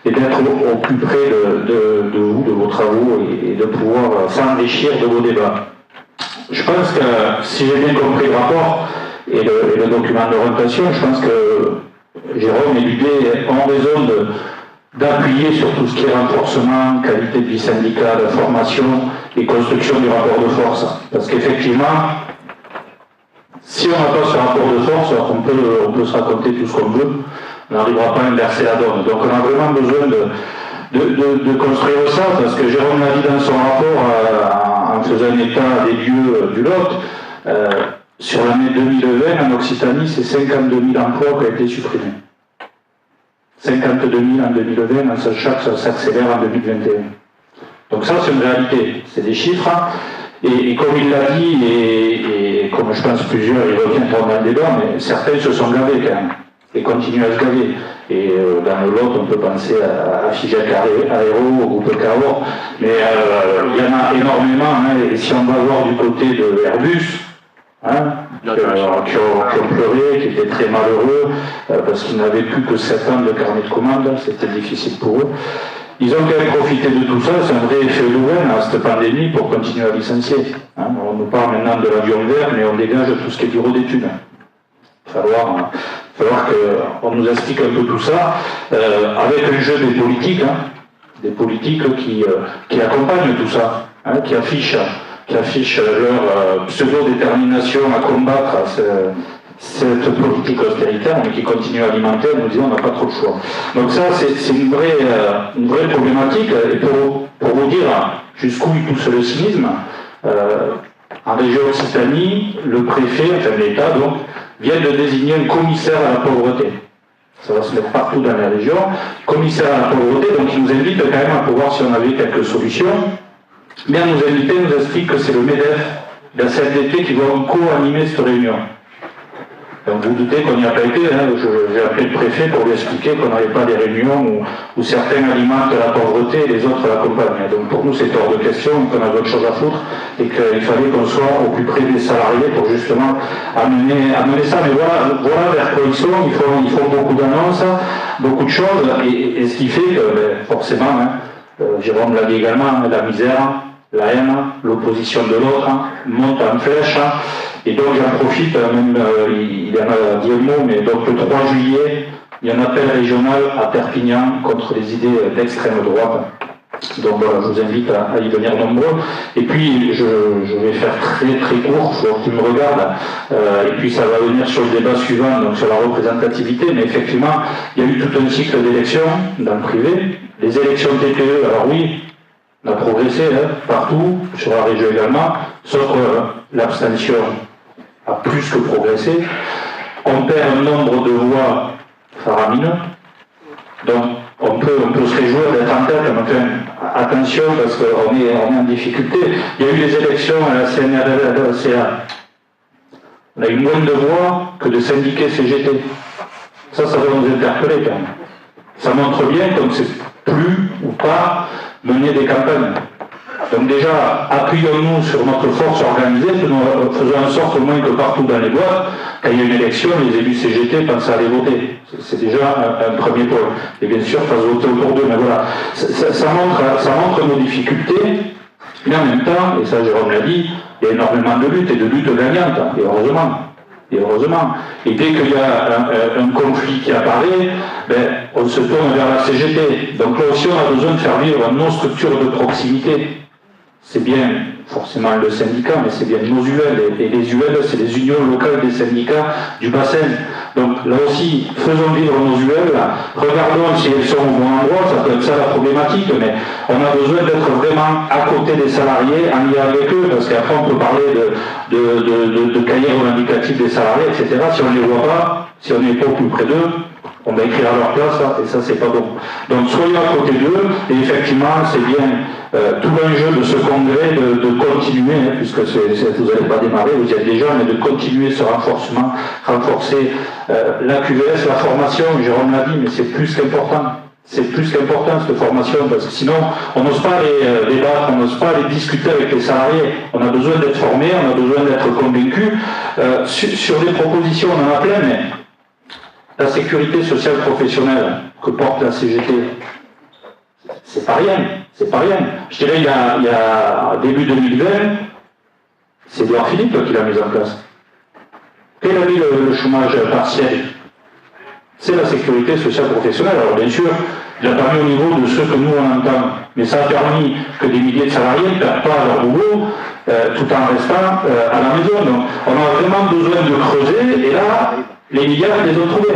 S7: et d'être au plus près de vous, de vos travaux et de pouvoir s'enrichir de vos débats. Je pense que, si j'ai bien compris le rapport et le document d'orientation, je pense que Jérôme et l'UD ont raison d'appuyer sur tout ce qui est renforcement, qualité de vie syndicale, formation et construction du rapport de force. Parce qu'effectivement, si on n'a pas ce rapport de force, on peut se raconter tout ce qu'on veut, on n'arrivera pas à inverser la donne. Donc on a vraiment besoin de construire ça, parce que Jérôme l'a dit dans son rapport, en faisant un état des lieux du Lot, sur l'année 2020, en Occitanie, c'est 52 000 emplois qui ont été supprimés. 52 000 en 2020, en sachant que ça s'accélère en 2021. Donc ça, c'est une réalité. C'est des chiffres. Et comme il l'a dit, et comme je pense plusieurs, ils reviendront dans le débat, mais certains se sont gavés quand même, et continuent à se gaver. Et dans le Lot, on peut penser à Figeac Aéro, au groupe Cahors, mais il y en a énormément. Hein, et si on va voir du côté de Airbus, qui ont pleuré, qui étaient très malheureux, parce qu'ils n'avaient plus que 7 ans de carnet de commande, c'était difficile pour eux. Ils ont quand même profité de tout ça, c'est un vrai effet d'aubaine à cette pandémie pour continuer à licencier. On nous parle maintenant de l'avion vert, mais on dégage tout ce qui est bureau d'études. Il va falloir qu'on nous explique un peu tout ça, avec un jeu des politiques qui accompagnent tout ça, qui affichent leur pseudo-détermination à combattre cette politique austéritaire, mais qui continue à alimenter en nous disant on n'a pas trop le choix. Donc ça, c'est une vraie problématique. Et pour vous dire jusqu'où il pousse le cynisme, en région Occitanie, le préfet, enfin l'État donc, vient de désigner un commissaire à la pauvreté. Ça va se mettre partout dans la région. Commissaire à la pauvreté, donc il nous invite quand même à pouvoir si on avait quelques solutions. Bien nous inviter, nous explique que c'est le MEDEF, la CFDT qui va co-animer cette réunion. Donc vous doutez qu'on n'y a pas été, j'ai appelé le préfet pour lui expliquer qu'on n'avait pas des réunions où certains alimentent la pauvreté et les autres l'accompagnent. Donc pour nous c'est hors de question, qu'on a d'autres choses à foutre et qu'il fallait qu'on soit au plus près des salariés pour justement amener ça. Mais voilà vers quoi ils sont, ils font beaucoup d'annonces, beaucoup de choses, et ce qui fait que forcément, Jérôme l'a dit également, la misère, la haine, l'opposition de l'autre monte en flèche. Et donc j'en profite, même il en a dit un mot, mais donc le 3 juillet, il y a un appel régional à Perpignan contre les idées d'extrême droite. Donc voilà, je vous invite à y venir nombreux. Et puis je vais faire très très court, il faut que tu me regardes. Et puis ça va venir sur le débat suivant, donc sur la représentativité. Mais effectivement, il y a eu tout un cycle d'élections dans le privé. Les élections TPE, alors oui, on a progressé partout, sur la région également, sauf que l'abstention a plus que progressé. On perd un nombre de voix faramineux, donc on peut se réjouir d'être en tête, mais enfin, attention parce qu'on est en difficulté. Il y a eu les élections à la CNRL et à la CA. On a eu moins de voix que de syndiqués CGT. Ça va nous interpeller quand même. Ça montre bien comme c'est plus ou pas mener des campagnes. Donc déjà, appuyons-nous sur notre force organisée, faisons en sorte au moins que partout dans les boîtes, quand il y a une élection, les élus CGT pensent à aller voter. C'est déjà un premier point. Et bien sûr, fassent voter autour d'eux. Mais voilà, ça montre nos difficultés, mais en même temps, et ça Jérôme l'a dit, il y a énormément de luttes et de luttes gagnantes, et heureusement. Et dès qu'il y a un conflit qui apparaît, on se tourne vers la CGT. Donc là aussi, on a besoin de faire vivre nos structures de proximité. C'est bien forcément le syndicat, mais c'est bien nos UL. Et les UL, c'est les unions locales des syndicats du bassin. Donc là aussi, faisons vivre nos UL, regardons si elles sont au bon endroit, ça peut être ça la problématique, mais on a besoin d'être vraiment à côté des salariés, en lien avec eux, parce qu'après on peut parler de cahiers revendicatifs des salariés, etc. Si on ne les voit pas, si on n'est pas au plus près d'eux, on va écrire à leur place, et ça c'est pas bon. Donc soyons à côté d'eux, et effectivement c'est bien tout l'enjeu de ce congrès de continuer, puisque vous n'allez pas démarrer, vous y êtes déjà, mais de continuer ce renforcement, renforcer la QVS, la formation, Jérôme l'a dit, mais c'est plus qu'important. C'est plus qu'important cette formation, parce que sinon on n'ose pas les débattre, on n'ose pas les discuter avec les salariés. On a besoin d'être formés, on a besoin d'être convaincus. Sur des propositions, on en a plein, mais la sécurité sociale professionnelle que porte la CGT, c'est pas rien. Je dirais, il y a début 2020, c'est Édouard Philippe qui l'a mis en place. Quel a mis le chômage partiel? C'est la sécurité sociale professionnelle. Alors bien sûr, il a pas mis au niveau de ce que nous on entend, mais ça a permis que des milliers de salariés ne perdent pas leur boulot tout en restant à la maison. Donc on a vraiment besoin de creuser, et là, les milliards, ils les ont trouvés.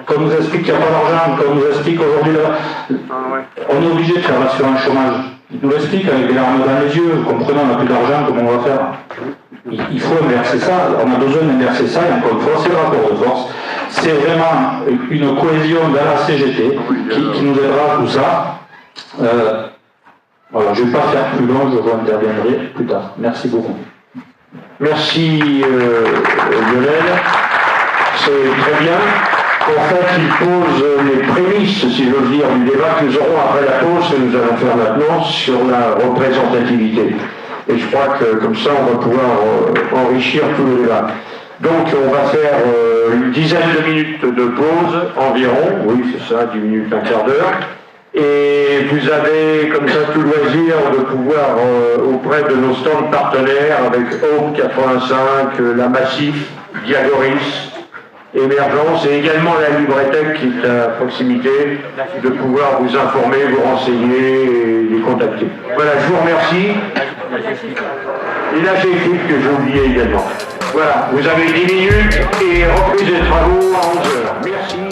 S7: Comme nous explique qu'il n'y a pas d'argent, comme nous explique aujourd'hui là, on est obligé de faire l'assurance chômage. Il nous l'explique avec des larmes dans les yeux, comprenant on n'a plus d'argent, comment on va faire? Il faut inverser ça, on a besoin d'inverser ça, et encore une fois, c'est le rapport de force. C'est vraiment une cohésion dans la CGT qui nous aidera à tout ça. Voilà, je ne vais pas faire plus long, je vous interviendrai plus tard. Merci beaucoup.
S1: Merci Lionel, c'est très bien. En fait, il pose les prémices, si j'ose dire, du débat que nous aurons après la pause que nous allons faire maintenant sur la représentativité. Et je crois que comme ça, on va pouvoir enrichir tout le débat. Donc, on va faire une dizaine de minutes de pause environ. Oui, c'est ça, 10 minutes, un quart d'heure. Et vous avez comme ça tout loisir de pouvoir, auprès de nos stands partenaires, avec Home 85, la Massif, Diagoris, Émergence, et également la Libretech qui est à proximité, de pouvoir vous informer, vous renseigner et les contacter. Voilà, je vous remercie. Et là, j'ai écrit que j'ai oublié également. Voilà, vous avez 10 minutes et reprise des travaux à 11h. Merci.